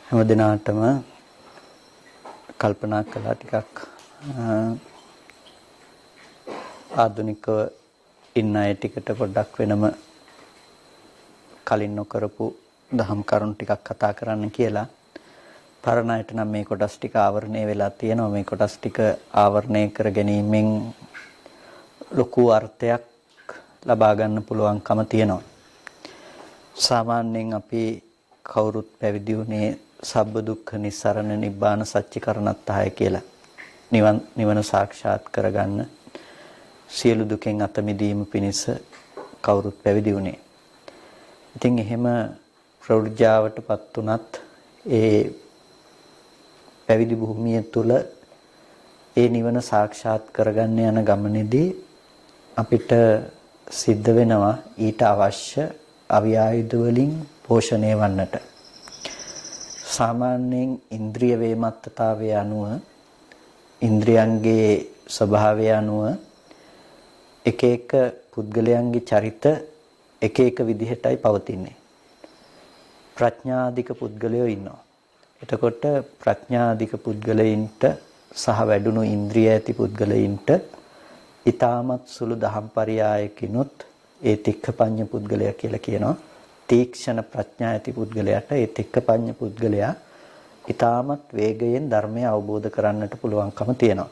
හැම දිනාටම කල්පනා කළා ටිකක් ආධුනිකව ඉන්න අය ටිකට පොඩ්ඩක් වෙනම කලින් නොකරපු දහම් කරුණු ටිකක් කතා කරන්න කියලා. පරණ අයට නම් මේ කොටස් ටික ආවරණය වෙලා තියෙනවා. මේ කොටස් ටික ආවරණය කර ගැනීමෙන් ලොකු අර්ථයක් ලබා ගන්න පුළුවන්කම තියෙනවා. සාමාන්‍යයෙන් අපි කවුරුත් පැවිදි වුණේ සබ්බ දුක්ඛ නිස්සරණ නිබ්බාන සච්චිකරණත්තාය කියලා. නිවන සාක්ෂාත් කරගන්න සියලු දුකෙන් අත මිදීම පිණිස කවුරුත් පැවිදි වුණේ. ඉතින් එහෙම ප්‍රවෘජාවටපත් උනත් ඒ පැවිදි භූමිය තුල ඒ නිවන සාක්ෂාත් කරගන්න යන ගමනේදී අපිට සිද්ධ වෙනවා ඊට අවශ්‍ය අවියායුධ වලින් පෝෂණය වන්නට. සාමාන්‍යයෙන් ඉන්ද්‍රිය වේමත්තතාවය අනුව ඉන්ද්‍රියන්ගේ ස්වභාවය අනුව එක එක පුද්ගලයන්ගේ චරිත එක එක විදිහටයි පවතින්නේ. ප්‍රඥාධික පුද්ගලයෝ ඉන්නවා. එතකොට ප්‍රඥාධික පුද්ගලයින්ට සහ වැඩුණු ඉන්ද්‍රිය ඇති පුද්ගලයින්ට ඊ타මත් සුළු දහම් පරයයකිනුත් ඒ තික්ඛපඤ්ඤ පුද්ගලයා කියලා කියනවා. තීක්ෂණ ප්‍රඥා ඇති පුද්ගලයාට ඒ තික්ඛපඤ්ඤ පුද්ගලයා ඊ타මත් වේගයෙන් ධර්මය අවබෝධ කරන්නට පුළුවන්කම තියෙනවා.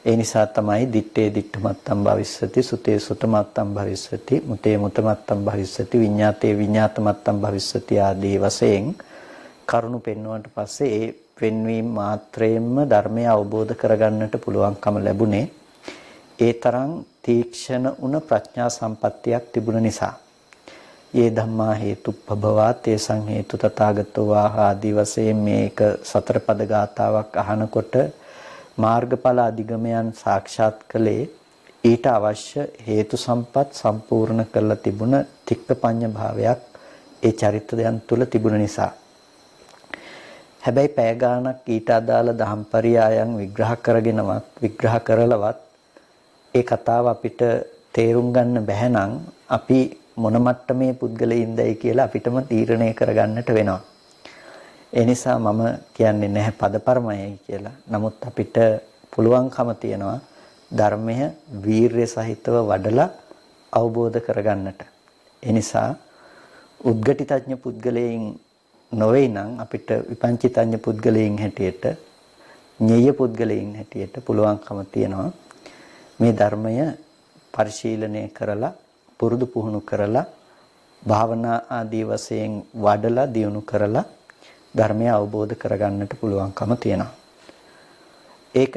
ඒ නිසා තමයි දිත්තේ දිත්තමත්තම් භවිස්සති සුතේ සුතමත්තම් භවිස්සති මුතේ මුතමත්තම් භවිස්සති විඤ්ඤාතේ විඤ්ඤාතමත්තම් භවිස්සති ආදී වශයෙන් කරුණු පෙන්වුවාට පස්සේ ඒ පෙන්වීම මාත්‍රයෙන්ම ධර්මය අවබෝධ කරගන්නට පුළුවන්කම ලැබුණේ ඒ තරම් තීක්ෂණ උන ප්‍රඥා සම්පත්තියක් තිබුණ නිසා. ඒ ධම්මා හේතුප්පභවා තේසං හේතු තථාගතෝ ආදී වශයෙන් මේක සතර පද ගාතාවක් අහනකොට මාර්ගඵල අධිගමයන් සාක්ෂාත් කළේ ඊට අවශ්‍ය හේතු සම්පත් සම්පූර්ණ කරලා තිබුණ තික්කපඤ්ඤ භාවයක් ඒ චරිතයන් තුල තිබුණ නිසා. හැබැයි පැය ගාණක් ඊට අදාළ දහම්පරියායන් විග්‍රහ කරගෙනවත් විග්‍රහ කරලවත් ඒ කතාව අපිට තේරුම් ගන්න බැහැ නම් අපි මොන මට්ටමේ පුද්ගලයින්දයි කියලා අපිටම තීරණය කරගන්නට වෙනවා. ඒ නිසා මම කියන්නේ නැහැ පදපරමයයි කියලා. නමුත් අපිට පුළුවන්කම තියනවා ධර්මය වීරය සහිතව වඩලා අවබෝධ කරගන්නට. ඒ නිසා උද්ගටිතඥ පුද්ගලයන් නොවේ නම් අපිට විපංචිතඥ පුද්ගලයන් හැටියට ඤෙය පුද්ගලයන් හැටියට පුළුවන්කම තියනවා මේ ධර්මය පරිශීලනය කරලා පුරුදු පුහුණු කරලා භාවනා ආදී වශයෙන් වඩලා දියුණු කරලා ධර්මය අවබෝධ කරගන්නට පුළුවන්කම තියෙනවා. ඒක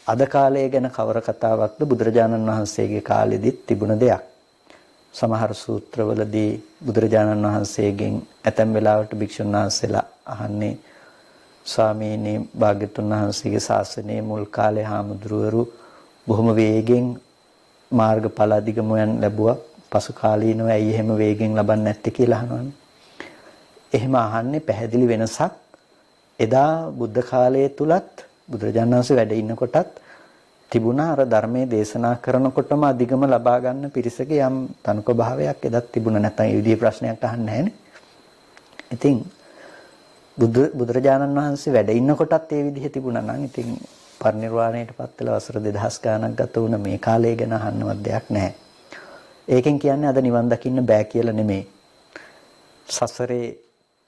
අද කාලය ගැන කවර කතාවක්ද බුදුරජාණන් වහන්සේගේ කාලෙදිත් තිබුණ දෙයක්. සමහර සූත්‍රවලදී බුදුරජාණන් වහන්සේගෙන් ඇතැම් වෙලාවට භික්ෂුන් වහන්සේලා අහන්නේ ස්වාමීනි භාග්‍යතුන් වහන්සේගේ ශාසනයේ මුල් කාලේ හාමුදුරුවරු බොහොම වේගෙන් මාර්ගඵල අධිගමයන් ලැබුවා. පසු කාලීනව ඇයි එහෙම වේගෙන් ලබන්නේ නැත්තේ කියලා අහනවානේ. එහෙම අහන්නේ පැහැදිලි වෙනසක් එදා බුද්ධ කාලයේ තුලත් බුදුරජාණන් වහන්සේ වැඩ ඉන්නකොටත් තිබුණා. අර ධර්මයේ දේශනා කරනකොටම අධිගම ලබා ගන්න පිරිසකේ යම් තනුක භාවයක් එදත් තිබුණා. නැත්නම් ඒ විදිහේ ප්‍රශ්නයක් අහන්නේ නැහැනේ. ඉතින් බුදුරජාණන් වහන්සේ වැඩ ඉන්නකොටත් ඒ විදිහ තිබුණා නම් ඉතින් පරිනිර්වාණයටපත් වෙලා වසර 2000 ගණනක් ගත වුණ මේ කාලය ගැන අහන්නවත් දෙයක් නැහැ. ඒකෙන් කියන්නේ අද නිවන් දකින්න බෑ කියලා නෙමෙයි. සසරේ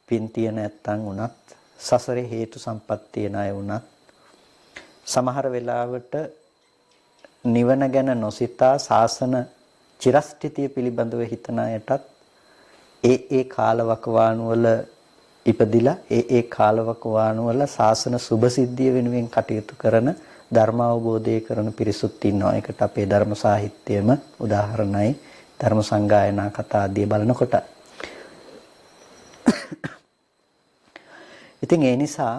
පින් තියන නැත්තන් උනත් සසරේ හේතු සම්පත් තියන අය උනත් සමහර වෙලාවට නිවන ගැන නොසිතා සාසන චිරස්ථිතිය පිළිබඳව හිතන අයටත් ඒ කාලවකවානු වල ඉපදිලා ඒ කාලවකවානු වල සාසන සුභසිද්ධිය වෙනුවෙන් කටයුතු කරන ධර්ම අවබෝධය කරන පිරිසුත් ඉන්නවා. ඒකට අපේ ධර්ම සාහිත්‍යයේම උදාහරණයි ධර්ම සංගායනා කතා ආදී බලනකොට. ඉතින් ඒ නිසා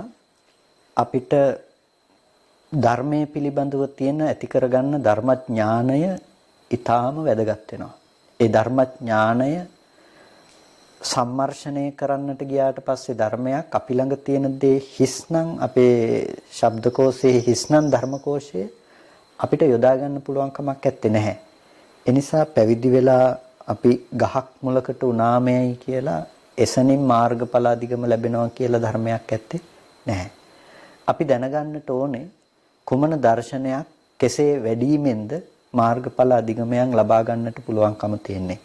අපිට ධර්මයේ පිළිබඳව තියෙන ඇති කරගන්න ධර්මඥානය ඊටාම වැදගත් වෙනවා. ඒ ධර්මඥානය සම්මර්ෂණය කරන්නට ගියාට පස්සේ ධර්මයක් අපි ළඟ තියෙන දේ හිස්නම් අපේ ශබ්දකෝෂයේ හිස්නම් ධර්මකෝෂයේ අපිට යොදා ගන්න පුළුවන් කමක් නැත්තේ නැහැ. ඒ නිසා පැවිදි වෙලා අපි ගහක් මුලකට උනාමයයි කියලා එසනින් මාර්ගඵල අධිගම ලැබෙනවා කියලා ධර්මයක් ඇත්තේ නැහැ. අපි දැනගන්නට ඕනේ කුමන දර්ශනයක් කෙසේ වැඩිමෙන්ද මාර්ගඵල අධිගමයන් ලබා ගන්නට පුළුවන්කම තියෙන්නේ.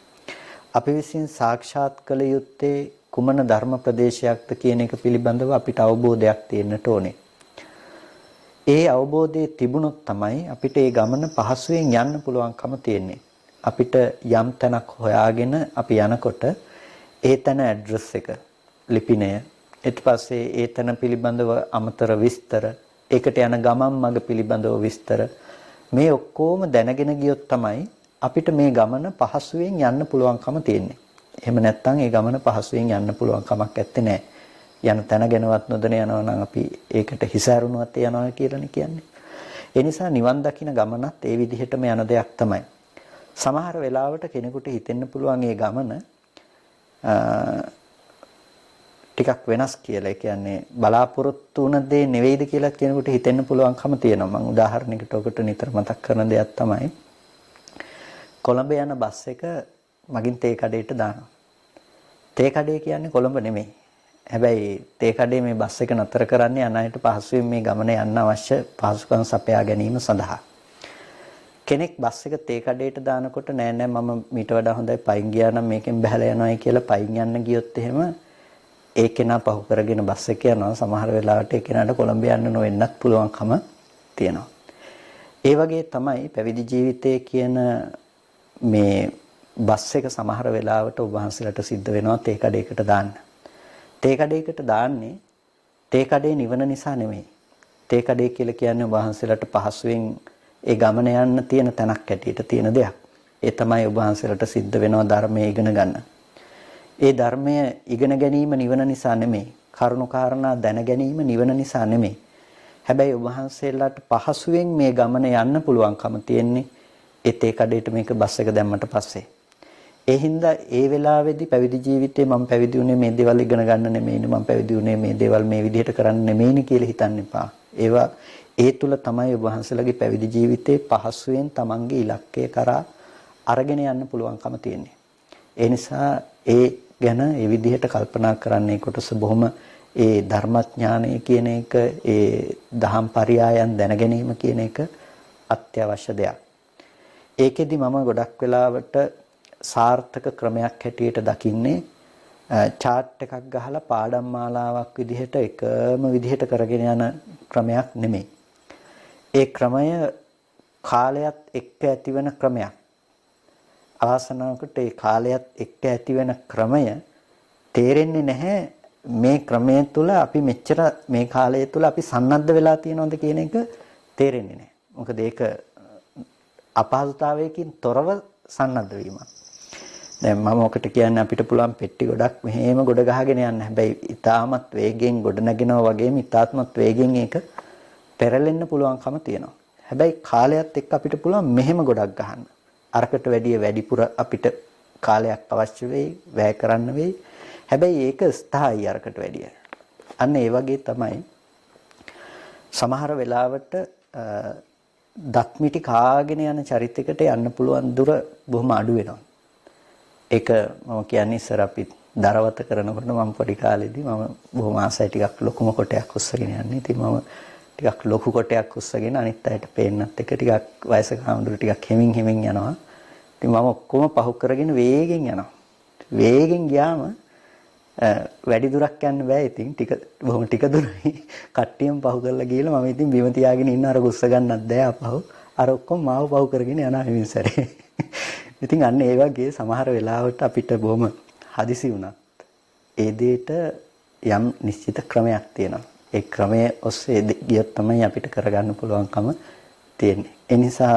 අපි විසින් සාක්ෂාත් කළ යුත්තේ කුමන ධර්ම ප්‍රදේශයක්ද කියන එක පිළිබඳව අපිට අවබෝධයක් තියෙන්නට ඕනේ. ඒ අවබෝධය තිබුණොත් තමයි අපිට ඒ ගමන පහසුවෙන් යන්න පුළුවන්කම තියෙන්නේ. අපිට යම් තැනක් හොයාගෙන අපි යනකොට ඒ තැන ඇඩ්‍රස් එක, ලිපිණය, ඊට පස්සේ ඒ තැන පිළිබඳව අමතර විස්තර, ඒකට යන ගමන් මඟ පිළිබඳව විස්තර මේ ඔක්කොම දැනගෙන ගියොත් තමයි අපිට මේ ගමන පහසුවෙන් යන්න පුළුවන්කම තියෙන්නේ. එහෙම නැත්නම් ඒ ගමන පහසුවෙන් යන්න පුළුවන් කමක් නැත්තේ නෑ. යන තැන ගැනවත් නොදැන යනවා නම් අපි ඒකට හිසාරුණුවත් යනවා කියලානේ කියන්නේ. ඒ නිසා නිවන් දකින්න ගමනත් ඒ විදිහටම යන දෙයක් තමයි. සමහර වෙලාවට කෙනෙකුට හිතෙන්න පුළුවන් මේ ගමන ටිකක් වෙනස් කියලා. ඒ කියන්නේ බලාපොරොත්තු වුණ දේ නෙවෙයිද කියලා කෙනෙකුට හිතෙන්න පුළුවන්කම තියෙනවා. මම උදාහරණයකට ඔකට නිතර මතක් කරන දෙයක් තමයි කොළඹ යන බස් එක මගින් තේ කඩේට දානවා. තේ කඩේ කියන්නේ කොළඹ නෙමෙයි. හැබැයි තේ කඩේ මේ බස් එක නතර කරන්නේ අනයිට පහසුවෙන් මේ ගමන යන්න අවශ්‍ය පහසුකම් සපයා ගැනීම සඳහා. කෙනෙක් බස් එක තේ කඩේට දානකොට නෑ නෑ මම මීට වඩා හොඳයි පයින් ගියා නම් මේකෙන් බහැලා යනවායි කියලා පයින් යන්න ගියොත් එහෙම ඒ කෙනා පහු කරගෙන බස් එක යනවා. සමහර වෙලාවට ඒ කෙනාට කොළඹ යන්න නොවෙන්නත් පුළුවන්කම තියෙනවා. ඒ වගේ තමයි පැවිදි ජීවිතයේ කියන මේ බස් එක සමහර වෙලාවට ඔබ වහන්සේලාට සිද්ධ වෙනවා තේ කඩේකට දාන්න. තේ කඩේකට දාන්නේ තේ කඩේ නිවන නිසා නෙමෙයි. තේ කඩේ කියලා කියන්නේ ඔබ වහන්සේලාට පහසුවෙන් ඒ ගමන යන්න තියෙන තැනක් ඇටියට තියෙන දෙයක්. ඒ තමයි ඔබ වහන්සේලාට සිද්ධ වෙනවා ධර්මයේ ඉගෙන ගන්න. ඒ ධර්මය ඉගෙන ගැනීම නිවන නිසා නෙමෙයි. කරුණු කාරණා දැන ගැනීම නිවන නිසා නෙමෙයි. හැබැයි ඔබ වහන්සේලාට පහසුවෙන් මේ ගමන යන්න පුළුවන්කම තියෙන්නේ ඒ තේ කඩේට මේක බස් එක දැම්මට පස්සේ. ඒ හින්දා ඒ වෙලාවේදී පැවිදි ජීවිතේ මම පැවිදි වුණේ මේ දේවල් ඉගෙන ගන්න නෙමෙයිනේ, මම පැවිදි වුණේ මේ දේවල් මේ විදිහට කරන්න නෙමෙයිනේ කියලා හිතන්න එපා. ඒවා ඒ තුල තමයි ඔබ වහන්සේලාගේ පැවිදි ජීවිතේ පහසුවෙන් තමන්ගේ ඉලක්කය කරා අරගෙන යන්න පුළුවන්කම තියෙන්නේ. ඒ නිසා ඒ ගැන ඒ විදිහට කල්පනා කරන්නේ කොටස බොහොම ඒ ධර්මඥානය කියන එක, ඒ දහම් පරයයන් දැන ගැනීම කියන එක අත්‍යවශ්‍ය දෙයක්. ඒකෙදි මම ගොඩක් වෙලාවට සාර්ථක ක්‍රමයක් හැටියට දකින්නේ chart එකක් ගහලා පාඩම් මාලාවක් විදිහට එකම විදිහට කරගෙන යන ක්‍රමයක් නෙමෙයි. ඒ ක්‍රමය කාලයත් එක්ක ඇතිවෙන ක්‍රමයක්. ආසනාවකට ඒ කාලයත් එක්ක ඇතිවෙන ක්‍රමය තේරෙන්නේ නැහැ. මේ ක්‍රමය තුළ අපි මෙච්චර මේ කාලය තුළ අපි සන්නද්ධ වෙලා තියෙනවද කියන එක තේරෙන්නේ නැහැ. මොකද ඒක අපහසුතාවයකින් තොරව සන්නද්ධ වීමක්. දැන් මම ඔකට කියන්නේ අපිට පුළුවන් පෙට්ටි ගොඩක් මෙහෙම ගොඩ ගහගෙන යන්න. හැබැයි ඊටමත් වේගෙන් ගොඩ නැගෙනවා වගේම ඊටාත්මත් වේගෙන් ඒක පෙරලෙන්න පුළුවන්කම තියෙනවා. හැබැයි කාලයත් එක්ක අපිට පුළුවන් මෙහෙම ගොඩක් ගහන්න. අරකට වැඩිය වැඩිපුර අපිට කාලයක් අවශ්‍ය වෙයි, වැය කරන්න වෙයි. හැබැයි ඒක ස්ථායි අරකට වැඩිය. අන්න ඒ වගේ තමයි සමහර වෙලාවට දක්මිටි කාගෙන යන චරිතයකට යන්න පුළුවන් දුර බොහොම අඩු වෙනවා. ඒක මම කියන්නේ ඉස්සර අපි දරවත කරනකොට මම පොඩි කාලේදී මම බොහොම ආසයි ටිකක් ලොකුම කොටයක් උස්සගෙන යන්නේ. ඉතින් මම ටිකක් ලොකු කොටයක් උස්සගෙන අනිත් අයට පේන්නත් එක ටිකක් වයසක හාමුදුරු ටිකක් හෙමින් යනවා. ඉතින් මම ඔක්කොම පහු කරගෙන වේගෙන් යනවා. වේගෙන් ගියාම වැඩි දුරක් යන්න බෑ. ඉතින් බොහොම ටික දුරයි. කට්ටියම පහු කරලා ගිහලා මම ඉතින් බිම තියාගෙන ඉන්න අර උස්ස ගන්නත් බෑ අපහු. අර ඔක්කොම මාව පහු කරගෙන යනවා හිමින් සැරේ. ඉතින් අන්න ඒ වගේ සමහර වෙලාවට අපිට බොහොම හදිසි වුණත් ඒ දෙයට යම් නිශ්චිත ක්‍රමයක් තියෙනවා. ඒ ක්‍රමය ඔස්සේ ගියොත් තමයි අපිට කරගන්න පුළුවන්කම තියෙන්නේ. ඒ නිසා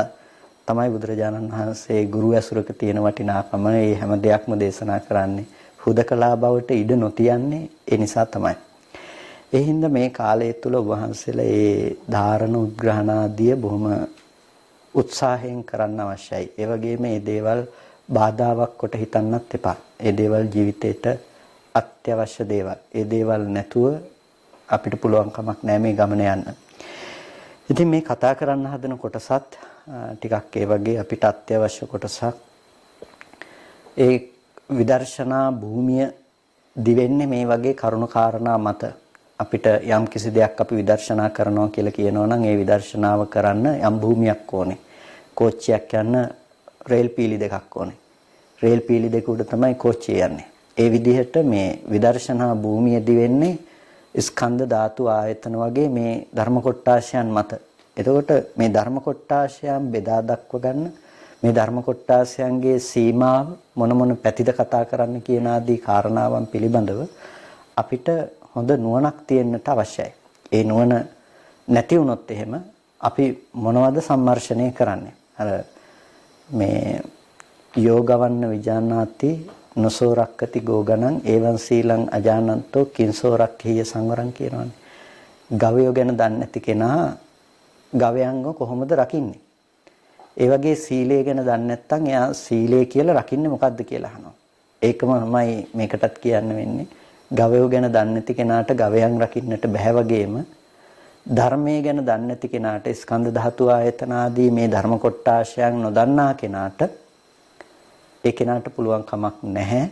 තමයි බුදුරජාණන් වහන්සේ ගුරු ඇසුරක තියෙන වටිනාකම මේ හැම දෙයක්ම දේශනා කරන්නේ. හුදකලා බවට ඉඩ නොතියන්නේ ඒ නිසා තමයි. ඒ හින්දා මේ කාලය තුල ඔබ වහන්සේලා ඒ ධාරණ උද්ග්‍රහණ ආදිය බොහොම උත්සාහයෙන් කරන්න අවශ්‍යයි. ඒ වගේම මේ දේවල් බාධාවක් කොට හිතන්නත් එපා. ඒ දේවල් ජීවිතේට අත්‍යවශ්‍ය දේවල්. ඒ දේවල් නැතුව අපිට පුළුවන් කමක් නැහැ මේ ගමන යන්න. ඉතින් මේ කතා කරන්න හදන කොටසත් ටිකක් ඒ වගේ අපිට අත්‍යවශ්‍ය කොටසක්. ඒ විදර්ශනා භූමිය දිවෙන්නේ මේ වගේ කරුණු කාරණා මත. අපිට යම් කිසි දෙයක් අපි විදර්ශනා කරනවා කියලා කියනවා නම් ඒ විදර්ශනාව කරන්න යම් භූමියක් ඕනේ. කෝච්චියක් යන්න රේල් පීලි දෙකක් ඕනේ. රේල් පීලි දෙක උඩ තමයි කෝච්චිය යන්නේ. ඒ විදිහට මේ විදර්ශනා භූමිය දිවෙන්නේ ස්කන්ධ ධාතු ආයතන වගේ මේ ධර්ම කොටාශයන් මත. එතකොට මේ ධර්ම කොටාශයන් බෙදා දක්ව ගන්න මේ ධර්ම කොටාශයන්ගේ සීමාව මොන පැතිද කතා කරන්න කියන ආදී කාරණාවන් පිළිබඳව අපිට හොඳ නුවණක් තියෙන්නට අවශ්‍යයි. ඒ නුවණ නැති වුණොත් එහෙම අපි මොනවද සම්මර්ෂණය කරන්නේ? අර මේ යෝගවන්න විජානාති නසෝ රක්කති ගෝගණං එවං සීලං අජානන්තෝ කිංසෝ රක්ඛේය සංවරං කියනවානේ. ගවයෝ ගැන දන්නේ නැති කෙනා ගවයන්ව කොහොමද රකින්නේ? ඒ වගේ සීලය ගැන දන්නේ නැත්නම් එයා සීලය කියලා රකින්නේ මොකද්ද කියලා අහනවා. ඒකමයි මේකටත් කියන්න වෙන්නේ. ගවයෝ ගැන දන්නේ නැති කෙනාට ගවයන් රකින්නට බෑ වගේම ධර්මයේ ගැන දන්නේ නැති කෙනාට ස්කන්ධ ධාතු ආයතන ආදී මේ ධර්ම කොටාශයන් නොදන්නා කෙනාට ඒ කෙනාට පුළුවන් කමක් නැහැ.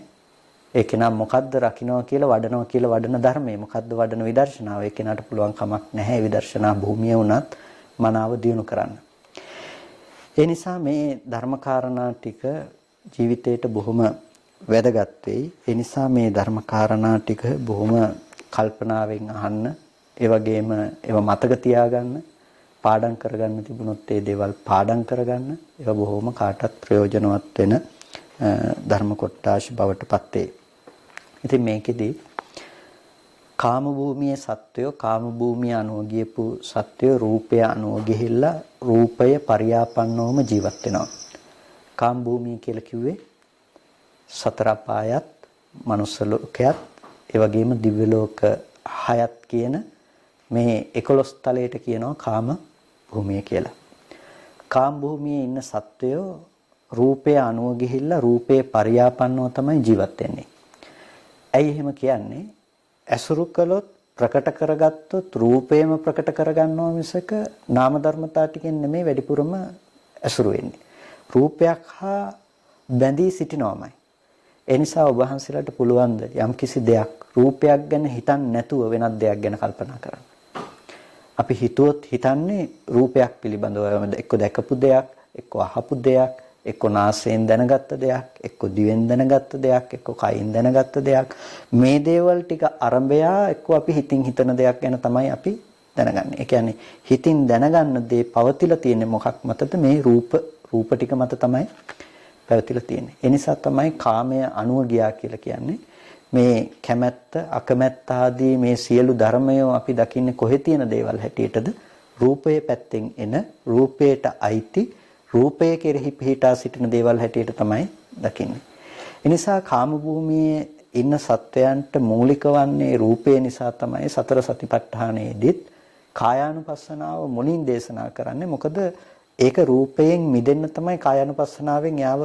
ඒ කෙනා මොකද්ද රකින්නවා කියලා වඩනවා කියලා වඩන ධර්මයේ මොකද්ද වඩන විදර්ශනාව ඒ කෙනාට පුළුවන් කමක් නැහැ. විදර්ශනා භූමිය වුණත් මනාව දියුණු කරන්න. ඒ නිසා මේ ධර්මකාරණා ටික ජීවිතේට බොහොම වැදගත් වෙයි. ඒ නිසා මේ ධර්මකාරණා ටික බොහොම කල්පනාවෙන් අහන්න, ඒ වගේම ඒවා මතක තියාගන්න, පාඩම් කරගන්න තිබුණොත් ඒ දේවල් පාඩම් කරගන්න. ඒවා බොහොම කාටත් ප්‍රයෝජනවත් වෙන ධර්ම කොටාශ බවට පත් වේ. ඉතින් මේකෙදි කාම භූමියේ සත්වයෝ කාම භූමිය අනුව ගියපු සත්වයෝ රූපය අනුව ගිහිල්ලා රූපය පරියාපන්නවම ජීවත් වෙනවා. කාම භූමිය කියලා කිව්වේ සතර අපායත්, මනුස්ස ලෝකයත්, ඒ වගේම දිව්‍ය ලෝක 6ත් කියන මේ 11 තලයට කියනවා කාම භූමිය කියලා. කාම භූමියේ ඉන්න සත්වයෝ රූපය අනුව ගිහිල්ලා රූපේ පරියාපන්නව තමයි ජීවත් වෙන්නේ. ඇයි එහෙම කියන්නේ? ඇසුරු කළොත් ප්‍රකට කරගත්තොත් රූපේම ප්‍රකට කරගන්නවා මිසක නාම ධර්මතා ටිකෙන් නෙමෙයි වැඩිපුරම ඇසුරු වෙන්නේ. රූපයක් හා බැඳී සිටිනවමයි. ඒ නිසා ඔබ වහන්සේලාට පුළුවන් ද යම් කිසි දෙයක් රූපයක් ගැන හිතන්නේ නැතුව වෙනත් දෙයක් ගැන කල්පනා කරන්න. අපි හිතුවොත් හිතන්නේ රූපයක් පිළිබඳව එක්ක දැකපු දෙයක්, එක්ක අහපු දෙයක්, එක්ක නාසයෙන් දැනගත්ත දෙයක්, එක්ක දිවෙන් දැනගත්ත දෙයක්, එක්ක කයින් දැනගත්ත දෙයක්. මේ දේවල් ටික අරඹයා එක්ක අපි හිතින් හිතන දෙයක් ගැන තමයි අපි දැනගන්නේ. ඒ කියන්නේ හිතින් දැනගන්න දේ පවතිලා තියෙන්නේ මොකක් මතද? මේ රූප ටික මත තමයි පැවතිලා තියෙන්නේ. ඒ නිසා තමයි කාමය අනුව ගියා කියලා කියන්නේ. මේ කැමැත්ත, අකමැත්ත ආදී මේ සියලු ධර්මය අපි දකින්නේ කොහේ තියෙන දේවල් හැටියටද? රූපයේ පැත්තෙන් එන රූපයට අයිති රූපය කෙරෙහි පිහිටා සිටින දේවල් හැටියට තමයි දකින්නේ. ඒ නිසා කාම භූමියේ ඉන්න සත්වයන්ට මූලික වන්නේ රූපය නිසා තමයි සතර සතිපට්ඨානයේදීත් කායානුපස්සනාව මුලින් දේශනා කරන්නේ. මොකද ඒක රූපයෙන් මිදෙන්න තමයි කායානුපස්සනාවෙන් යාව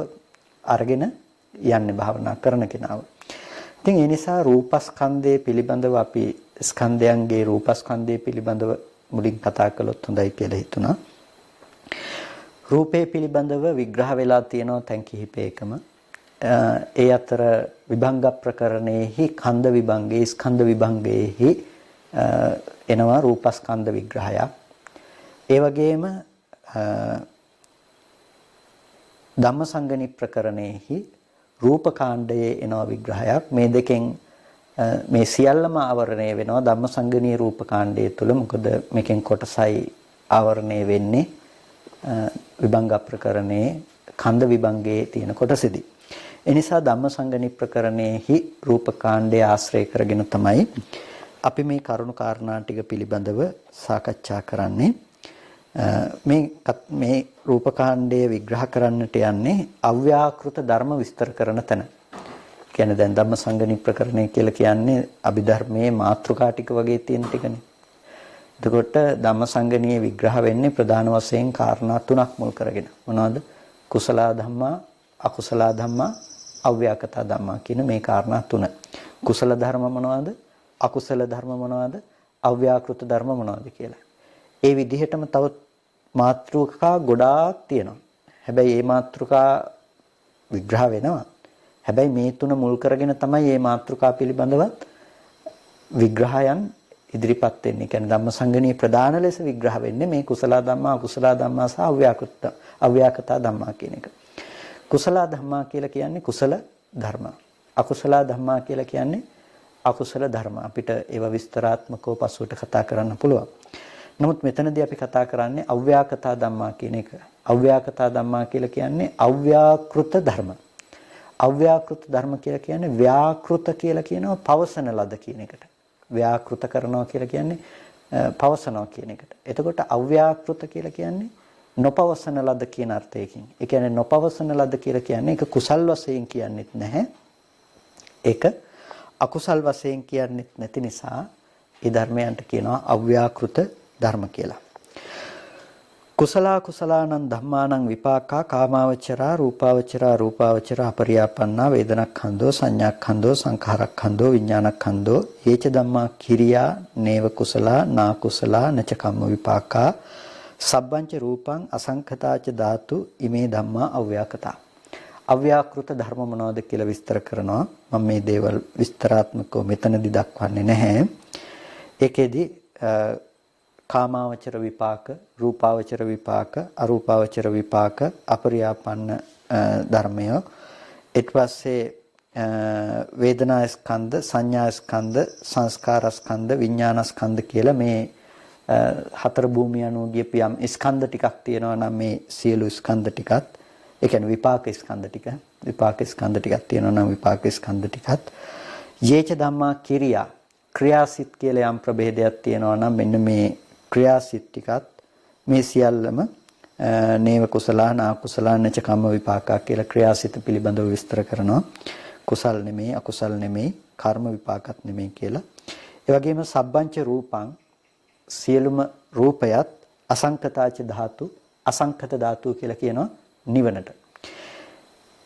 අරගෙන යන්නේ භාවනා කරන කෙනාව. ඉතින් ඒ නිසා රූපස්කන්ධය පිළිබඳව අපි ස්කන්ධයන්ගේ රූපස්කන්ධය පිළිබඳව මුලින් කතා කළොත් හොඳයි කියලා හිතුණා. රූපේ පිළිබඳව විග්‍රහ වෙලා තියෙනවා තැන් කිහිපයකම. ඒ අතර විභංග ප්‍රකරණයේහි ඛණ්ඩ විභංගේ ස්කන්ධ විභංගයේහි එනවා රූපස්කන්ධ විග්‍රහයක්. ඒ වගේම ධම්මසංගණි ප්‍රකරණයේහි රූපකාණ්ඩයේ එනවා විග්‍රහයක්. මේ දෙකෙන් මේ සියල්ලම ආවරණය වෙනවා ධම්මසංගණී රූපකාණ්ඩය තුළ. මොකද මේකෙන් කොටසයි ආවරණය වෙන්නේ විභංග ප්‍රකරණයේ ඛණ්ඩ විභංගයේ තියෙන කොටසෙදී. ඒ නිසා ධම්මසංගණි ප්‍රකරණයේහි රූපකාණ්ඩය ආශ්‍රය කරගෙන තමයි අපි මේ කරුණු කාරණා ටික පිළිබඳව සාකච්ඡා කරන්නේ. මේ රූපකාණ්ඩය විග්‍රහ කරන්නට යන්නේ අව්‍යාකෘත ධර්ම විස්තර කරන තැන. කියන්නේ දැන් ධම්මසංගණි ප්‍රකරණය කියලා කියන්නේ අභිධර්මයේ මාතෘකා ටික වගේ තියෙන ටිකනේ. එතකොට ධම්මසංගණියේ විග්‍රහ වෙන්නේ ප්‍රධාන වශයෙන් කාරණා තුනක් මුල් කරගෙන. මොනවද? කුසල ධම්මා, අකුසල ධම්මා, අව්‍යාකත ධම්මා කියන මේ කාරණා තුන. කුසල ධර්ම මොනවද? අකුසල ධර්ම මොනවද? අව්‍යාකෘත ධර්ම මොනවද කියලා. ඒ විදිහටම තව මාතෘකා ගොඩාක් තියෙනවා. හැබැයි මේ මාතෘකා විග්‍රහ වෙනවා. හැබැයි මේ තුන මුල් කරගෙන තමයි මේ මාතෘකා පිළිබඳවත් විග්‍රහයන් ඉදිරිපත් වෙන්නේ. කියන්නේ ධම්මසංගණී ප්‍රධාන ලෙස විග්‍රහ වෙන්නේ මේ කුසල ධම්මා, අකුසල ධම්මා සහ අව්‍යාකෘත ධම්මා කියන එක. කුසල ධම්මා කියලා කියන්නේ කුසල ධර්ම. අකුසල ධම්මා කියලා කියන්නේ අකුසල ධර්ම. අපිට ඒවා විස්තරාත්මකව පසුවට කතා කරන්න පුළුවන්. නමුත් මෙතනදී අපි කතා කරන්නේ අව්‍යාකෘත ධම්මා කියන එක. අව්‍යාකෘත ධම්මා කියලා කියන්නේ අව්‍යාකෘත ධර්ම. අව්‍යාකෘත ධර්ම කියලා කියන්නේ ව්‍යාකෘත කියලා කියනවා පවසන ලද කියන එකට. ව්‍යාකෘත කරනවා කියලා කියන්නේ පවසනවා කියන එකට. එතකොට අව්‍යාකෘත කියලා කියන්නේ නොපවසන ලද කියන අර්ථයකින්. ඒ කියන්නේ නොපවසන ලද කියලා කියන්නේ ඒක කුසල් වශයෙන් කියන්නේත් නැහැ. ඒක අකුසල් වශයෙන් කියන්නේත් නැති නිසා ඒ ධර්මයන්ට කියනවා අව්‍යාකෘත ධර්ම කියලා. කුසලා කුසලානං ධම්මානං විපාකා කාමාවචරා රූපාවචරා රූපාවචරා අපරියාපන්නා වේදනක්ඛන්தோ සංඥාක්ඛන්தோ සංඛාරක්ඛන්தோ විඥානක්ඛන්தோ යේච ධම්මා කිරියා නේව කුසලා නා කුසලා නච කම්ම විපාකා සබ්බංච රූපං අසංඛතාච ධාතු ඉමේ ධම්මා අව්‍යාකතා. අව්‍යාකෘත ධර්ම මොනවද කියලා විස්තර කරනවා. මම මේ දේවල් විස්තරාත්මකව මෙතනදී දක්වන්නේ නැහැ. ඒකෙදි කාමාවචර විපාක, රූපාවචර විපාක, අරූපාවචර විපාක, අපරියාපන්න ධර්මය. ඊට පස්සේ වේදනා ස්කන්ධ, සංඥා ස්කන්ධ, සංස්කාර ස්කන්ධ, විඥාන ස්කන්ධ කියලා මේ හතර භූමිය අනුව ගියපු යම් ස්කන්ධ ටිකක් තියෙනවා නම් මේ සියලු ස්කන්ධ ටිකත්, ඒ කියන්නේ විපාක ස්කන්ධ ටික, විපාක ස්කන්ධ ටිකක් තියෙනවා නම් විපාක ස්කන්ධ ටිකත් යේච ධම්මා කිරියා ක්‍රියාසිත කියලා යම් ප්‍රභේදයක් තියෙනවා නම් මෙන්න මේ ක්‍රියාසිත ටිකත් මේ සියල්ලම නේව කුසලා නා කුසලා නච කම්ම විපාකා කියලා ක්‍රියාසිත පිළිබඳව විස්තර කරනවා. කුසල් නෙමෙයි, අකුසල් නෙමෙයි, කර්ම විපාකත් නෙමෙයි කියලා. ඒ වගේම සබ්බංච රූපං සියලුම රූපයත් අසංකතාච ධාතු, අසංකත ධාතු කියලා කියනවා නිවනට.